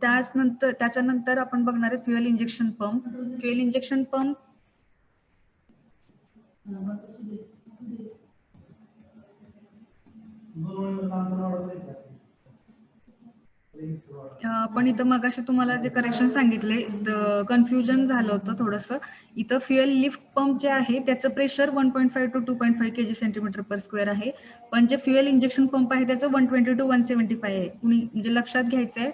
त्याच्यानंतर आपण बघणार आहे fuel injection pump. Fuel injection pump पण इथं मगाशी तुम्हाला जे करेक्शन सांगितले कन्फ्युजन झालं होतं थोडंसं. इथं फ्युएल लिफ्ट पंप जे आहे त्याचं pressure 1.5 to 2.5 kg centimetre per square आहे, पण जे फ्युएल इंजेक्शन पंप आहे त्याचं 120 to 175 आहे. कुणी म्हणजे लक्षात घ्यायचंय,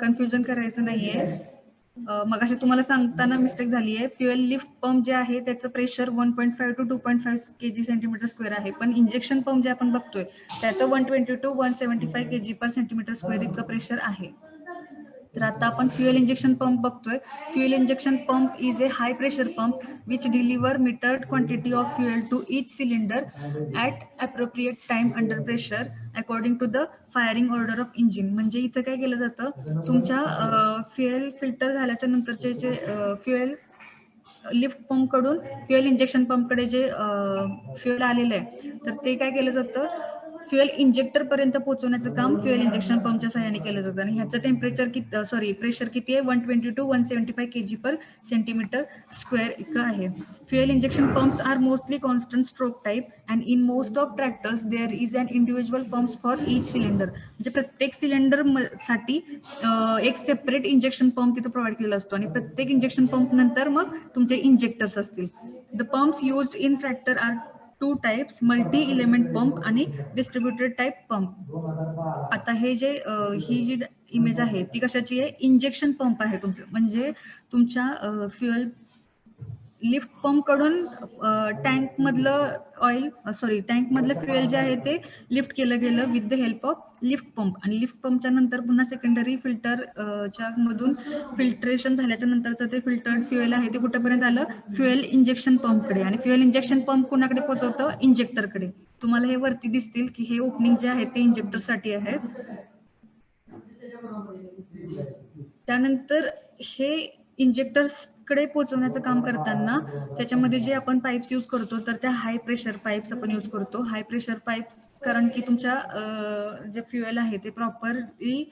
कन्फ्युजन करायचं नाहीये. मगाशी तुम्हाला सांगताना मिस्टेक झाली आहे. फ्युएल लिफ्ट पंप जे आहे त्याचं pressure 1.5 to 2.5 kg centimetre square आहे, पण इंजेक्शन पंप जे आपण बघतोय त्याचं 120 to 175 kg per centimetre square इतकं प्रेशर आहे. तर आता आपण फ्युएल इंजेक्शन पंप बघतोय. Fuel injection pump is a high pressure pump which deliver metered quantity of fuel to each cylinder at appropriate time under pressure according to the firing order of engine. म्हणजे इथं काय केलं जातं, तुमच्या फ्युएल फिल्टर झाल्याच्या नंतरचे जे फ्युएल लिफ्ट पंप कडून फ्युएल इंजेक्शन पंपकडे जे फ्युएल आलेलं आहे तर ते काय केलं जातं, फ्युएल इंजेक्टर पर्यंत पोहोचवण्याचं काम फ्युएल इंजेक्शन पंपच्या सहाय्याने केलं जातं. आणि ह्याचं प्रेशर किती आहे, 120 to 175 kg per centimetre square इतकं आहे. Fuel injection pumps are mostly constant stroke type and in most of tractors there is an individual pumps for each cylinder. म्हणजे प्रत्येक सिलेंडर साठी एक सेपरेट इंजेक्शन पंप तिथं प्रोव्हाइड केलेला असतो, आणि प्रत्येक इंजेक्शन पंप नंतर मग तुमचे इंजेक्टर्स असतील. The pumps used in tractor are 2 types, multi element pump आणि डिस्ट्रीब्युटेड टाइप पंप. आता हे जे ही जी इमेज आहे ती कशाची आहे, इंजेक्शन पंप आहे तुमचं. म्हणजे तुमच्या फ्युएल लिफ्ट पंप कडून टँक मधलं फ्युएल जे आहे ते लिफ्ट केलं गेलं with the help of lift pump. आणि लिफ्ट पंपच्या नंतर पुन्हा सेकंडरी फिल्टर च्या मधून फिल्ट्रेशन झाल्याच्या नंतरचं ते फिल्टर्ड फ्युएल आहे ते कुठेपर्यंत आलं, फ्युएल इंजेक्शन पंपकडे. आणि फ्युएल इंजेक्शन पंप कुणाकडे पोहोचवतं, इंजेक्टरकडे. तुम्हाला हे वरती दिसतील की हे ओपनिंग जे आहे ते इंजेक्टर साठी आहे. त्यानंतर हे इंजेक्टर्स कडे पोहोचवण्याचं काम करताना त्याच्यामध्ये जे आपण पाईप्स यूज करतो तर त्या हाय प्रेशर पाईप्स आपण यूज करतो. हाय प्रेशर पाईप्स कारण की तुमच्या जे फ्युएल आहे ते प्रॉपरली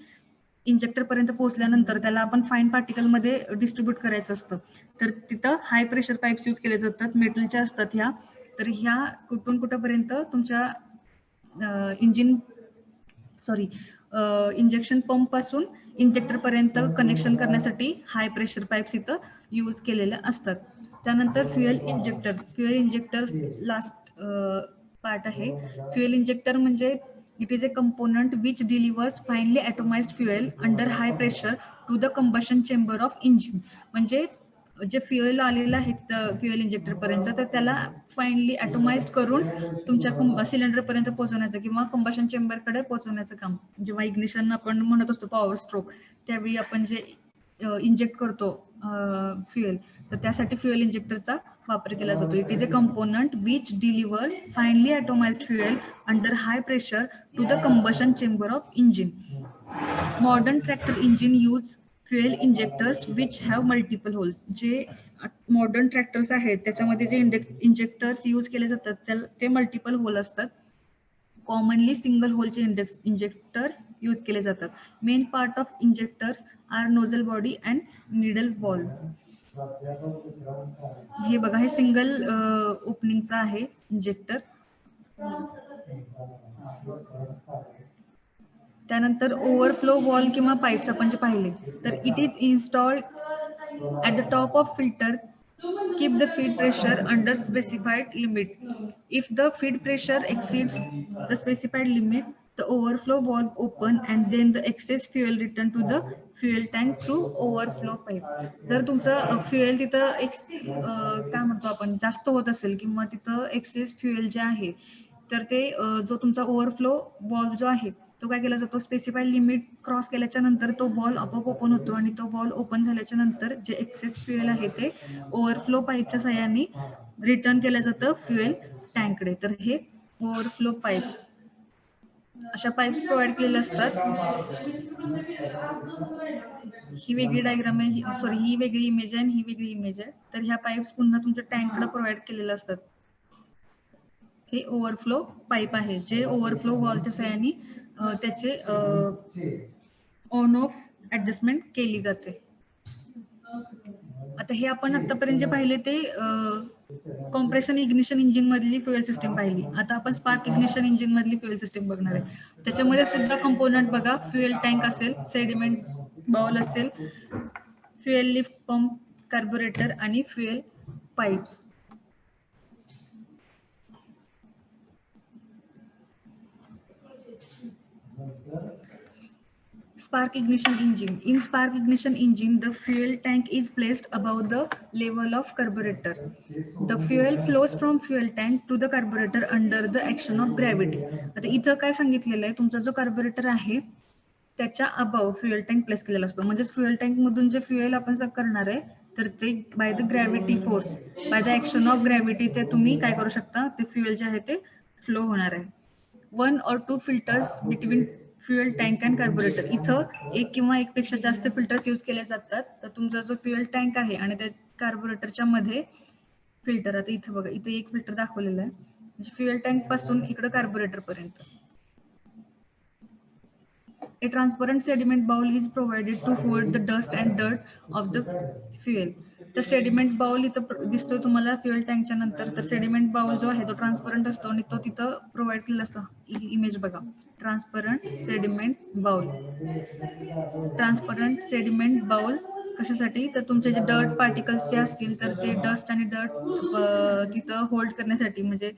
इंजेक्टर पर्यंत पोहोचल्यानंतर त्याला आपण फाईन पार्टिकल मध्ये डिस्ट्रीब्यूट करायचं असतं. तर तिथं हाय प्रेशर पाईप्स यूज केले जातात, मेटलच्या असतात ह्या. तर ह्या कुठून कुठंपर्यंत तुमच्या इंजेक्शन पंप पासून इंजेक्टर पर्यंत कनेक्शन करण्यासाठी हाय प्रेशर पाईप्स इथं यूज केलेल्या असतात. त्यानंतर फ्युएल इंजेक्टर लास्ट पार्ट आहे. फ्युएल इंजेक्टर म्हणजे it is a component which delivers finely atomised fuel under high pressure to the combustion chamber of engine. म्हणजे जे फ्युएल आलेलं आहे फ्युएल इंजेक्टर पर्यंत तर त्याला फाईनली ॲटोमाइज्ड करून तुमच्या सिलेंडर पर्यंत पोहोचवण्याचं किंवा कंबशन चेंबरकडे पोहोचवण्याचं काम. जेव्हा इग्निशन आपण म्हणत असतो पॉवर स्ट्रोक त्यावेळी आपण जे इंजेक्ट करतो फ्युएल तर त्यासाठी फ्युएल इंजेक्टरचा वापर केला जातो. It is a component which delivers finely atomised fuel under high pressure to the combustion chamber of engine. Modern tractor engine use fuel injectors which have multiple holes. जे मॉडर्न ट्रॅक्टर्स आहेत त्याच्यामध्ये जे इंजेक्टर्स यूज केले जातात ते मल्टिपल होल असतात. कॉमनली सिंगल होलचे इंजेक्टर्स यूज केले जातात. Main part of injectors are nozzle body and needle valve. हे बघा, हे सिंगल ओपनिंगचा आहे इंजेक्टर. त्यानंतर ओव्हरफ्लो वॉल किंवा पाईप्स आपण जे पाहिले तर it is installed at the top of filter. Keep the feed pressure under specified limit. If the feed pressure exceeds the specified limit, the overflow valve open and then the excess fuel return to the fuel tank through overflow pipe. जर तुमचं फ्युएल तिथं काय म्हणतो आपण जास्त होत असेल किंवा तिथं एक्सेस फ्युएल जे आहे तर ते जो तुमचा ओव्हरफ्लो वॉल्व जो आहे तो काय केला जातो, स्पेसिफाईड लिमिट क्रॉस केल्याच्या नंतर तो वॉल आपोआप ओपन होतो आणि तो वॉल ओपन झाल्याच्या नंतर जे एक्सेस फ्युएल आहे ते ओव्हरफ्लो पाईपच्या सहाय्याने रिटर्न केलं जातं फ्युएल टँककडे. तर हे ओव्हरफ्लो पाईप्स, अशा पाईप्स प्रोव्हाइड केलेल्या असतात. ही वेगळी डायग्राम आहे, सॉरी ही वेगळी इमेज आहे आणि ही वेगळी इमेज आहे. तर ह्या पाईप्स पुन्हा तुमच्या टँककडे प्रोव्हाइड केलेल्या असतात. हे ओव्हरफ्लो पाईप आहे, जे ओव्हरफ्लो वॉलच्या सहाय्याने त्याचे ऑन ऑफ ऍडजस्टमेंट केली जाते. आता हे आपण आतापर्यंत जे पाहिले ते कॉम्प्रेशन इग्निशन इंजिन मधली फ्युएल सिस्टीम पाहिली. आता आपण स्पार्क इग्निशन इंजिन मधली फ्युएल सिस्टीम बघणार आहे. त्याच्यामध्ये सुद्धा कंपोनंट बघा, फ्युएल टँक असेल, सेडिमेंट बाउल असेल, फ्युएल लिफ्ट पंप, कार्बोरेटर आणि fuel pipes. Spark ignition engine. In spark ignition engine, the fuel tank is placed above the level of carburetor. The fuel flows from fuel tank to the carburetor under the action of gravity. आता इथं काय सांगितलेलं आहे, तुमचा जो कार्बोरेटर आहे त्याच्या अबाव फ्युएल टँक प्लेस केलेला असतो. म्हणजे फ्युएल टँक मधून जे फ्युएल आपण करणार आहे तर ते by the gravity force, by the action of gravity ते तुम्ही काय करू शकता, ते फ्युएल जे आहे ते फ्लो होणार आहे. 1 or 2 filters between fuel tank and carburettor. इथं एक किंवा एकपेक्षा जास्त फिल्टर्स यूज केले जातात. तर तुमचा जो फ्युएल टँक आहे आणि त्या कार्बोरेटरच्या मध्ये फिल्टर, आता इथं बघा, इथे एक फिल्टर दाखवलेलं आहे, म्हणजे फ्युएल टँक पासून इकडे कार्बोरेटर पर्यंत. A transparent sediment bowl is provided to hold the dust and dirt of the fuel. तर सेडिमेंट बाउल इथं दिसतोय तुम्हाला फ्युएल टँकच्या नंतर. तर सेडिमेंट बाउल जो आहे तो ट्रान्सपरंट असतो आणि तो तिथं प्रोव्हाइड केलेला असतो. इमेज बघा, transparent sediment bowl. Transparent sediment bowl कशासाठी, तर तुमचे जे डर्ट पार्टिकल्स जे असतील तर ते डस्ट आणि डर्ट तिथं होल्ड करण्यासाठी, म्हणजे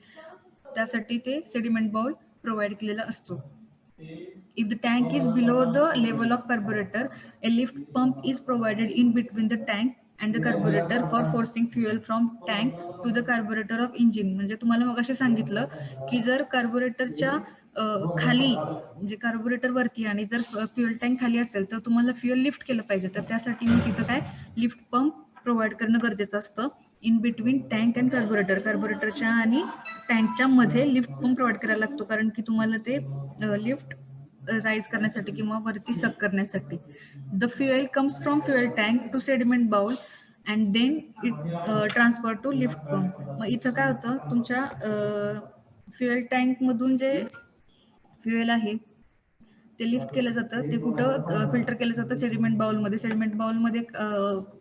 त्यासाठी ते सेडिमेंट बाउल प्रोव्हाइड केलेला असतो. If the tank is below the level of carburetor, a lift pump is provided in between the tank and the carburetor for forcing fuel from tank to the carburetor of engine. म्हणजे तुम्हाला मगाशी सांगितलं की जर कार्बोरेटरच्या खाली, म्हणजे कार्बोरेटर वरती आणि जर फ्युएल टँक खाली असेल तर तुम्हाला फ्युएल लिफ्ट केलं पाहिजे. तर त्यासाठी मग तिथं काय लिफ्ट पंप प्रोव्हाइड करणं गरजेचं असतं. In between tank and carburettor, कार्बोरेटरच्या आणि टँकच्या मध्ये लिफ्ट पंप प्रोव्हाइड करायला लागतो, कारण की तुम्हाला ते लिफ्ट राईज करण्यासाठी किंवा वरती सक करण्यासाठी. The fuel comes from fuel tank to sediment bowl and then it transfer to lift pump. मग इथं काय होतं, तुमच्या फ्युएल टँक मधून जे फ्युएल आहे ते लिफ्ट केलं जातं, ते कुठं फिल्टर केलं जातं, सेडिमेंट बाउलमध्ये. सेडिमेंट बाउलमध्ये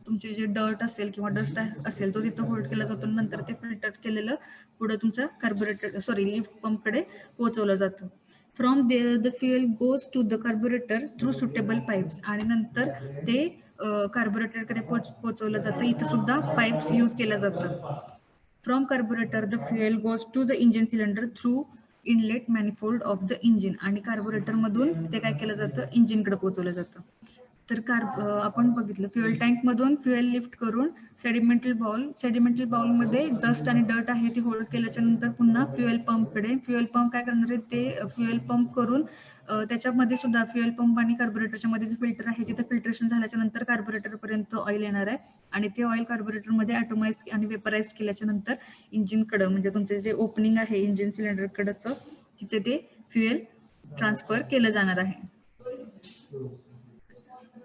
तुमचे जे डर्ट असेल किंवा डस्ट असेल तो तिथं होल्ड केला जातो. नंतर ते फिल्टर केलेलं पुढे तुमच्या कार्बोरेटर लिफ्ट पंपकडे पोहोचवलं जातं. From there the fuel goes to the carburettor through suitable pipes, आणि नंतर ते कार्बोरेटरकडे पोहोचवलं जातं. इथं सुद्धा पाईप्स यूज केल्या जातात. From carburettor the fuel goes to the engine cylinder through inlet manifold of the engine, आणि कार्बोरेटर मधून ते काय केलं जातं, इंजिनकडे पोहोचवलं जातं. तर आपण बघितलं फ्युएल टँक मधून फ्युएल लिफ्ट करून सेडिमेंटल बाउलमध्ये डस्ट आणि डर्ट आहे ते होल्ड केल्याच्या नंतर पुन्हा फ्युएल पंपकडे. फ्युएल पंप काय करणार आहे, ते फ्युएल पंप करून त्याच्यामध्ये सुद्धा फ्युएल पंप आणि कार्बोरेटरच्या मध्ये जे फिल्टर आहे तिथे फिल्ट्रेशन झाल्याच्या नंतर कार्बोरेटर पर्यंत ऑइल येणार आहे, आणि ते ऑइल कार्बोरेटरमध्ये ॲटोमाइज आणि वेपराइज केल्याच्या नंतर इंजिनकडं, म्हणजे तुमचे जे ओपनिंग आहे इंजिन सिलेंडरकडचं, तिथे ते फ्युएल ट्रान्सफर केलं जाणार आहे.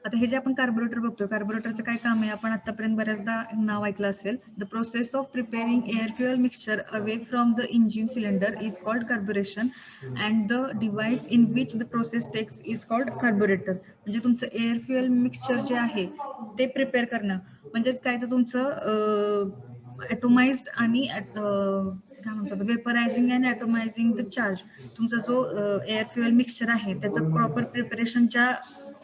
आता हे जे आपण कार्बोरेटर बघतोय, कार्बोरेटरचं काय काम आहे, आपण आतापर्यंत बऱ्याचदा नाव ऐकलं असेल. The process of preparing air fuel mixture away from the engine cylinder is called carburation and the device in which the process takes is called carburettor. म्हणजे तुमचं एअर फ्युएल मिक्सचर जे आहे ते प्रिपेअर करणं, म्हणजेच काय तर तुमचं ॲटोमाइज्ड आणि काय म्हणतात वेपरायझिंग अँड ॲटोमायझिंग द चार्ज. तुमचा जो एअर फ्युएल मिक्सचर आहे त्याचं प्रॉपर प्रिपरेशनच्या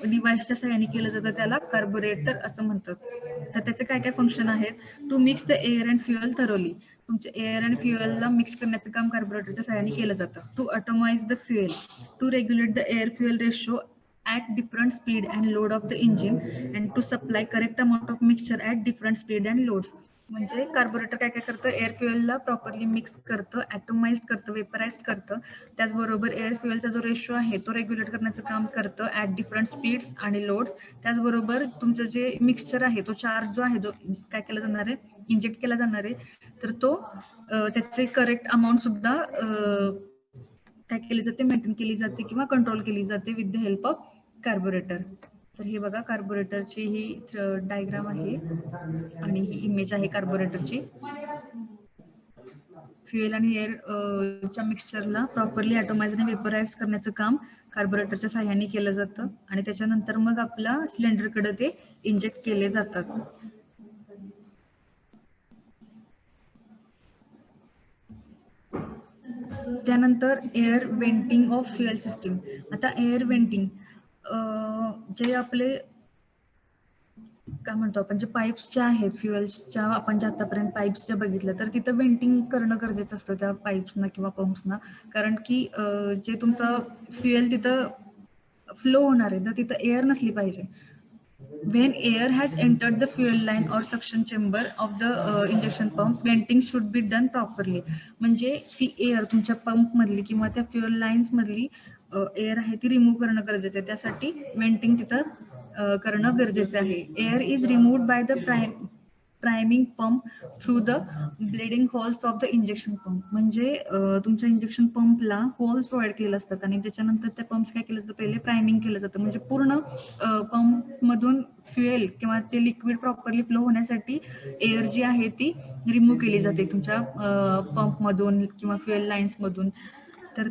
डिव्हाइसच्या सहाय्याने केलं जातं, त्याला कार्बोरेटर असं म्हणतात. तर त्याचे काय काय फंक्शन आहेत, to mix the air and fuel thoroughly. तुमचे एअर अँड फ्युएलला मिक्स करण्याचं काम कार्बोरेटरच्या सहाय्याने केलं जातं. To atomise the fuel, to regulate the air fuel ratio at different speed and load of the engine and to supply correct amount of mixture at different speed and loads. म्हणजे कार्बोरेटर काय काय करतं, एअर फ्युएलला प्रॉपरली मिक्स करतं, ॲटोमाइज करतं, वेपराइज करतं. त्याचबरोबर एअर फ्युएलचा जो रेशो आहे तो रेग्युलेट करण्याचं काम करतं ॲट डिफरंट स्पीड्स आणि लोड्स. त्याचबरोबर तुमचं जे मिक्सचर आहे तो चार्ज जो आहे तो काय केला जाणार आहे, इंजेक्ट केला जाणार आहे, तर तो त्याचे करेक्ट अमाऊंट सुद्धा काय केली जाते, मेंटेन केली जाते किंवा कंट्रोल केली जाते with the help of carburettor. तर ही बघा कार्बोरेटरची ही डायग्राम आहे आणि ही इमेज आहे कार्बोरेटरची. फ्युएल आणि एअर च्या मिक्सचरला प्रॉपरली ॲटोमाइज आणि वेपराइज करण्याचं काम कार्बोरेटरच्या साह्याने केलं जातं आणि त्याच्यानंतर मग आपल्या सिलेंडरकडे ते इंजेक्ट केले जातात. त्यानंतर air venting of fuel system. आता एअर वेंटिंग जे आपले काय म्हणतो आपण, जे पाईप्स ज्या आहेत फ्युएल्सच्या, आपण जे आतापर्यंत पाईप्स ज्या बघितलं, तर तिथं वेंटिंग करणं गरजेचं असतं त्या पाईप्सना किंवा पंप्सना. कारण की जे तुमचं फ्युएल तिथं फ्लो होणार आहे, तर तिथं एअर नसली पाहिजे. When air has entered the fuel line or suction chamber of the injection pump, venting should be done properly. म्हणजे ती एअर तुमच्या पंप मधली किंवा त्या फ्युएल लाईन्स मधली एअर आहे ती रिमूव्ह करणं गरजेचं आहे. त्यासाठी वेंटिंग तिथं करणं गरजेचं आहे. Air is removed by the priming pump through the bleeding holes of the injection pump. म्हणजे तुमच्या इंजेक्शन पंपला होल्स प्रोव्हाइड केलेले असतात आणि त्याच्यानंतर त्या पंप्स काय केलं जातं, पहिले प्रायमिंग केलं जातं. म्हणजे पूर्ण पंपमधून फ्युएल किंवा ते लिक्विड प्रॉपरली फ्लो होण्यासाठी एअर जी आहे ती रिमूव्ह केली जाते तुमच्या पंपमधून किंवा फ्युएल लाईन्समधून. तर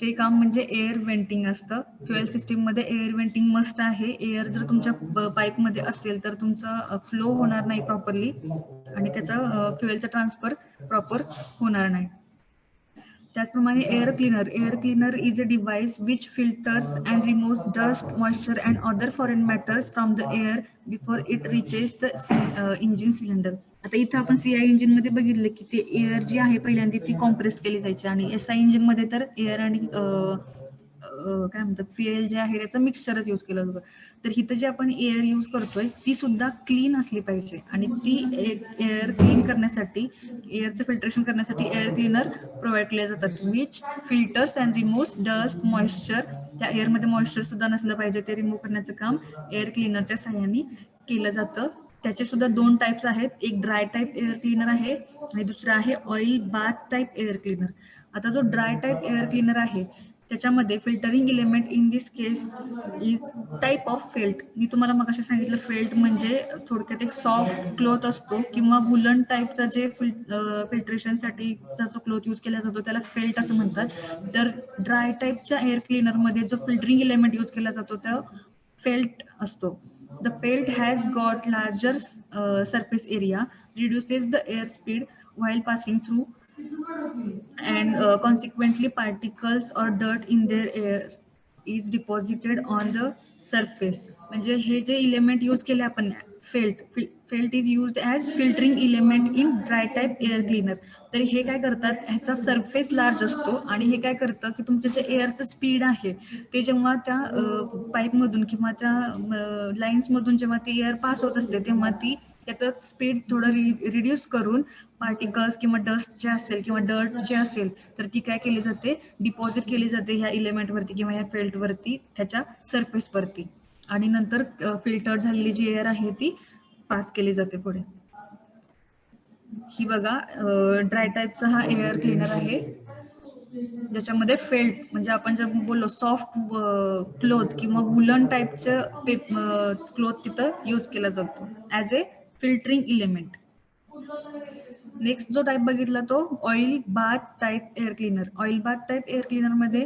ते काम म्हणजे एअर वेंटिंग असतं. फ्युएल सिस्टीममध्ये एअर वेंटिंग मस्ट आहे. एअर जर तुमच्या पाईपमध्ये असेल तर तुमचा फ्लो होणार नाही प्रॉपरली आणि त्याचा फ्युएलचा ट्रान्सफर प्रॉपर होणार नाही. त्याचप्रमाणे air cleaner is a device which filters and removes dust, moisture and other foreign matters from the air before it reaches the engine cylinder. आता इथं आपण सीआय इंजिन मध्ये बघितलं की ते एअर जी आहे पहिल्यांदा ती कॉम्प्रेस्ड केली जायची आणि एसआय इंजिन मध्ये तर एअर आणि काय म्हणतात फ्युएल जे आहे त्याचं मिक्सचरच यूज केलं जातं. तर इथं जे आपण एअर यूज करतोय ती सुद्धा क्लीन असली पाहिजे आणि ती एअर क्लीन करण्यासाठी, एअरचं फिल्ट्रेशन करण्यासाठी एअर क्लीनर प्रोव्हाइड केले जातात, which filters and removes dust, moisture. त्या एअरमध्ये मॉइश्चर सुद्धा नसलं पाहिजे, ते रिमूव्ह करण्याचं काम एअर क्लीनरच्या सहाय्याने केलं जातं. त्याचे सुद्धा 2 टाईप्स आहेत, एक ड्राय टाईप एअर क्लीनर आहे आणि दुसरा आहे oil bath type air cleaner. आता जो ड्राय टाईप एअर क्लीनर आहे त्याच्यामध्ये filtering element in this case is type of felt. मी तुम्हाला मग असे सांगितलं, फेल्ट म्हणजे थोडक्यात एक सॉफ्ट क्लोथ असतो किंवा वुलन टाईपचा जे फिल्ट्रेशनसाठीचा जो क्लोथ यूज केला जातो त्याला फेल्ट असं म्हणतात. तर ड्राय टाईपच्या एअर क्लीनरमध्ये जो फिल्टरिंग इलेमेंट यूज केला जातो तो फेल्ट असतो. The pelt has got larger surface area, reduces the air speed while passing through, and consequently particles or dirt in their air is deposited on the surface. म्हणजे हे जे इलेमेंट यूज केले आपण felt is used as filtering element in dry type air cleaner. तर हे काय करतात, ह्याचा सरफेस लार्ज असतो आणि हे काय करतं की तुमचं जे एअरचं स्पीड आहे ते जेव्हा त्या पाईपमधून किंवा त्या लाईन्समधून जेव्हा ती एअर पास होत असते तेव्हा ती त्याचं स्पीड थोडं रिड्यूस करून पार्टिकल्स किंवा डस्ट जे असेल किंवा डर्ट जे असेल तर ती काय केली जाते, डिपॉझिट केली जाते ह्या इलेमेंटवरती किंवा ह्या फेल्टवरती, त्याच्या सरफेसवरती, आणि नंतर फिल्टर झालेली जी एअर आहे ती पास केली जाते पुढे. ही बघा ड्राय टाईपचा हा एअर क्लीनर आहे ज्याच्यामध्ये फेल्ट म्हणजे आपण जर बोललो सॉफ्ट क्लोथ किंवा वुलन टाईपचं क्लोथ तिथं यूज केला जातो as a filtering element. Next जो टाईप बघितला तो oil bath type air cleaner. Oil bath type air क्लीनरमध्ये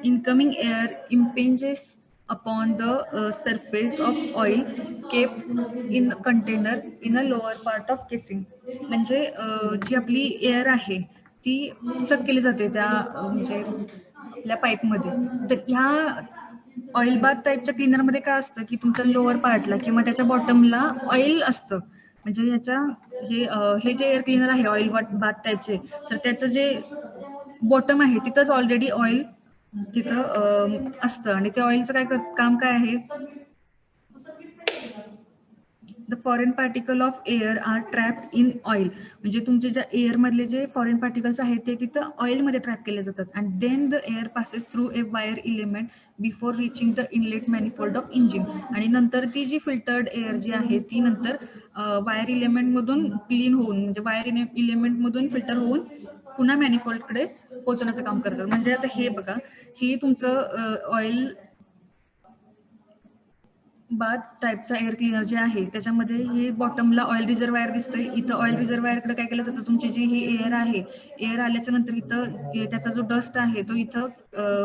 incoming air impinges upon the surface of oil kept in container in a lower part of casing. म्हणजे जी आपली एअर आहे ती सक केली जाते त्या म्हणजे आपल्या पाईपमध्ये. तर ह्या ऑइल बाथ टाईपच्या क्लीनरमध्ये काय असतं की तुमच्या लोअर पार्टला किंवा त्याच्या बॉटमला ऑइल असतं. म्हणजे ह्याच्या जे हे जे एअर क्लीनर आहे ऑइल बाथ टाईपचे, तर त्याचं जे बॉटम आहे तिथंच ऑलरेडी ऑइल तिथं असतं आणि त्या ऑइलचं काम काय आहे, the foreign particle of air are trapped in oil. म्हणजे तुमचे ज्या एअर मधले जे फॉरेन पार्टिकल्स आहेत ते तिथं ऑइलमध्ये ट्रॅप केले जातात. And then the air passes through a wire element before reaching the inlet manifold of engine. आणि नंतर ती जी फिल्टर्ड एअर जी आहे ती नंतर वायर इलेमेंट मधून क्लीन होऊन, म्हणजे वायर इलेमेंट मधून फिल्टर होऊन पुन्हा मॅनिफोल्डकडे पोहोचवण्याचं काम करतात. म्हणजे आता हे बघा, ही तुमचं ऑइल बाथ टाईपचा एअर क्लिनर जे आहे त्याच्यामध्ये हे बॉटमला ऑइल रिझर्वायर दिसतंय. इथं ऑइल रिझर्वायरकडे काय केलं जातं, तुमची जी ही एअर आहे, एअर आल्याच्या नंतर इथं त्याचा जो डस्ट आहे तो इथं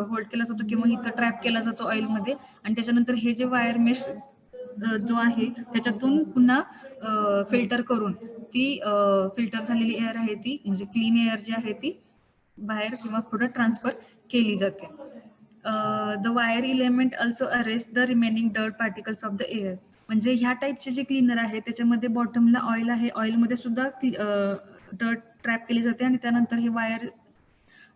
होल्ड केला जातो किंवा इथं ट्रॅप केला जातो ऑइलमध्ये. आणि त्याच्यानंतर हे जे वायर मेश जो आहे त्याच्यातून पुन्हा फिल्टर करून ती फिल्टर झालेली एअर आहे ती, म्हणजे क्लीन एअर जी आहे ती बाहेर किंवा पुढे ट्रान्सफर केली जाते. The wire element also arrest the remaining dirt particles of the air. म्हणजे ह्या टाईपचे जे क्लीनर आहे त्याच्यामध्ये बॉटमला ऑइल आहे, ऑइलमध्ये सुद्धा डर्ट ट्रॅप केली जाते आणि त्यानंतर हे वायर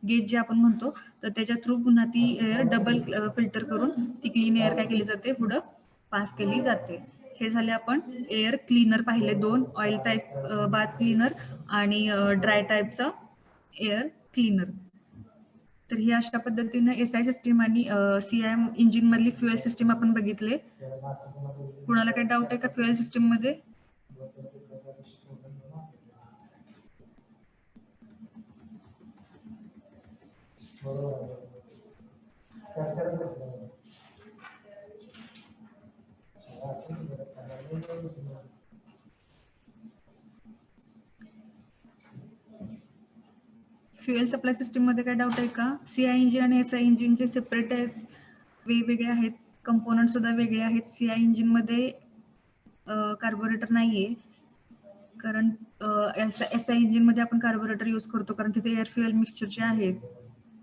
गेज जे आपण म्हणतो तर त्याच्या थ्रू पुन्हा ती एअर डबल फिल्टर करून ती क्लीन एअर काय केली जाते, पुढं पास केली जाते. हे झाले आपण एअर क्लीनर पाहिले, दोन, ऑइल टाईप बाथ क्लीनर आणि ड्राय टाईपचा एअर क्लीनर. तर ही अशा पद्धतीने एसआय सिस्टीम आणि सीआयएम इंजिन मधली फ्युएल सिस्टीम आपण बघितले. कुणाला काही डाऊट आहे का फ्युएल सिस्टीम मध्ये? फ्युएल सप्लाय सिस्टीम मध्ये काय डाऊट आहे का? सीआय इंजिन आणि एसआय इंजिनचे सेपरेट आहेत, वेगवेगळे आहेत, कंपोनंट सुद्धा वेगळे आहेत. सीआय इंजिन मध्ये कार्बोरेटर नाहीये, कारण एसआय इंजिन मध्ये आपण कार्बोरेटर यूज करतो, कारण तिथे एअर फ्युएल मिक्सचर जे आहेत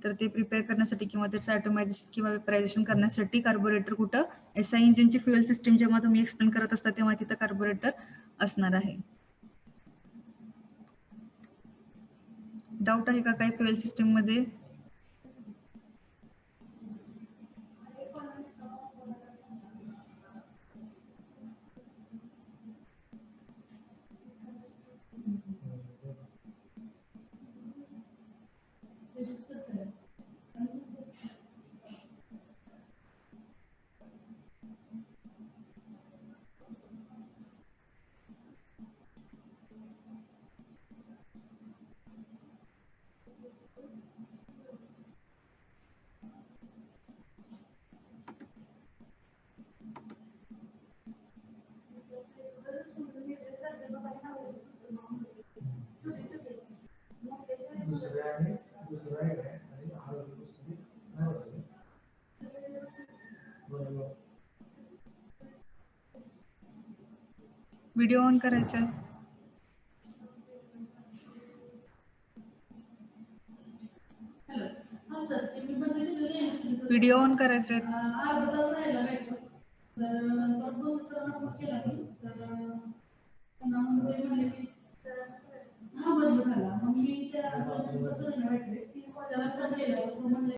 तर ते प्रिपेअर करण्यासाठी किंवा त्याचं ऑटोमायझेशन किंवा वेपरायझेशन करण्यासाठी कार्बोरेटर कुठं, एसआय इंजिनची फ्युएल सिस्टीम जेव्हा तुम्ही एक्सप्लेन करत असता तेव्हा तिथं कार्बोरेटर असणार आहे. डाऊट आहे का काही फ्युएल सिस्टीम मध्ये? व्हिडिओ ऑन करायचा आहे. व्हिडिओ ऑन करायचा आहे.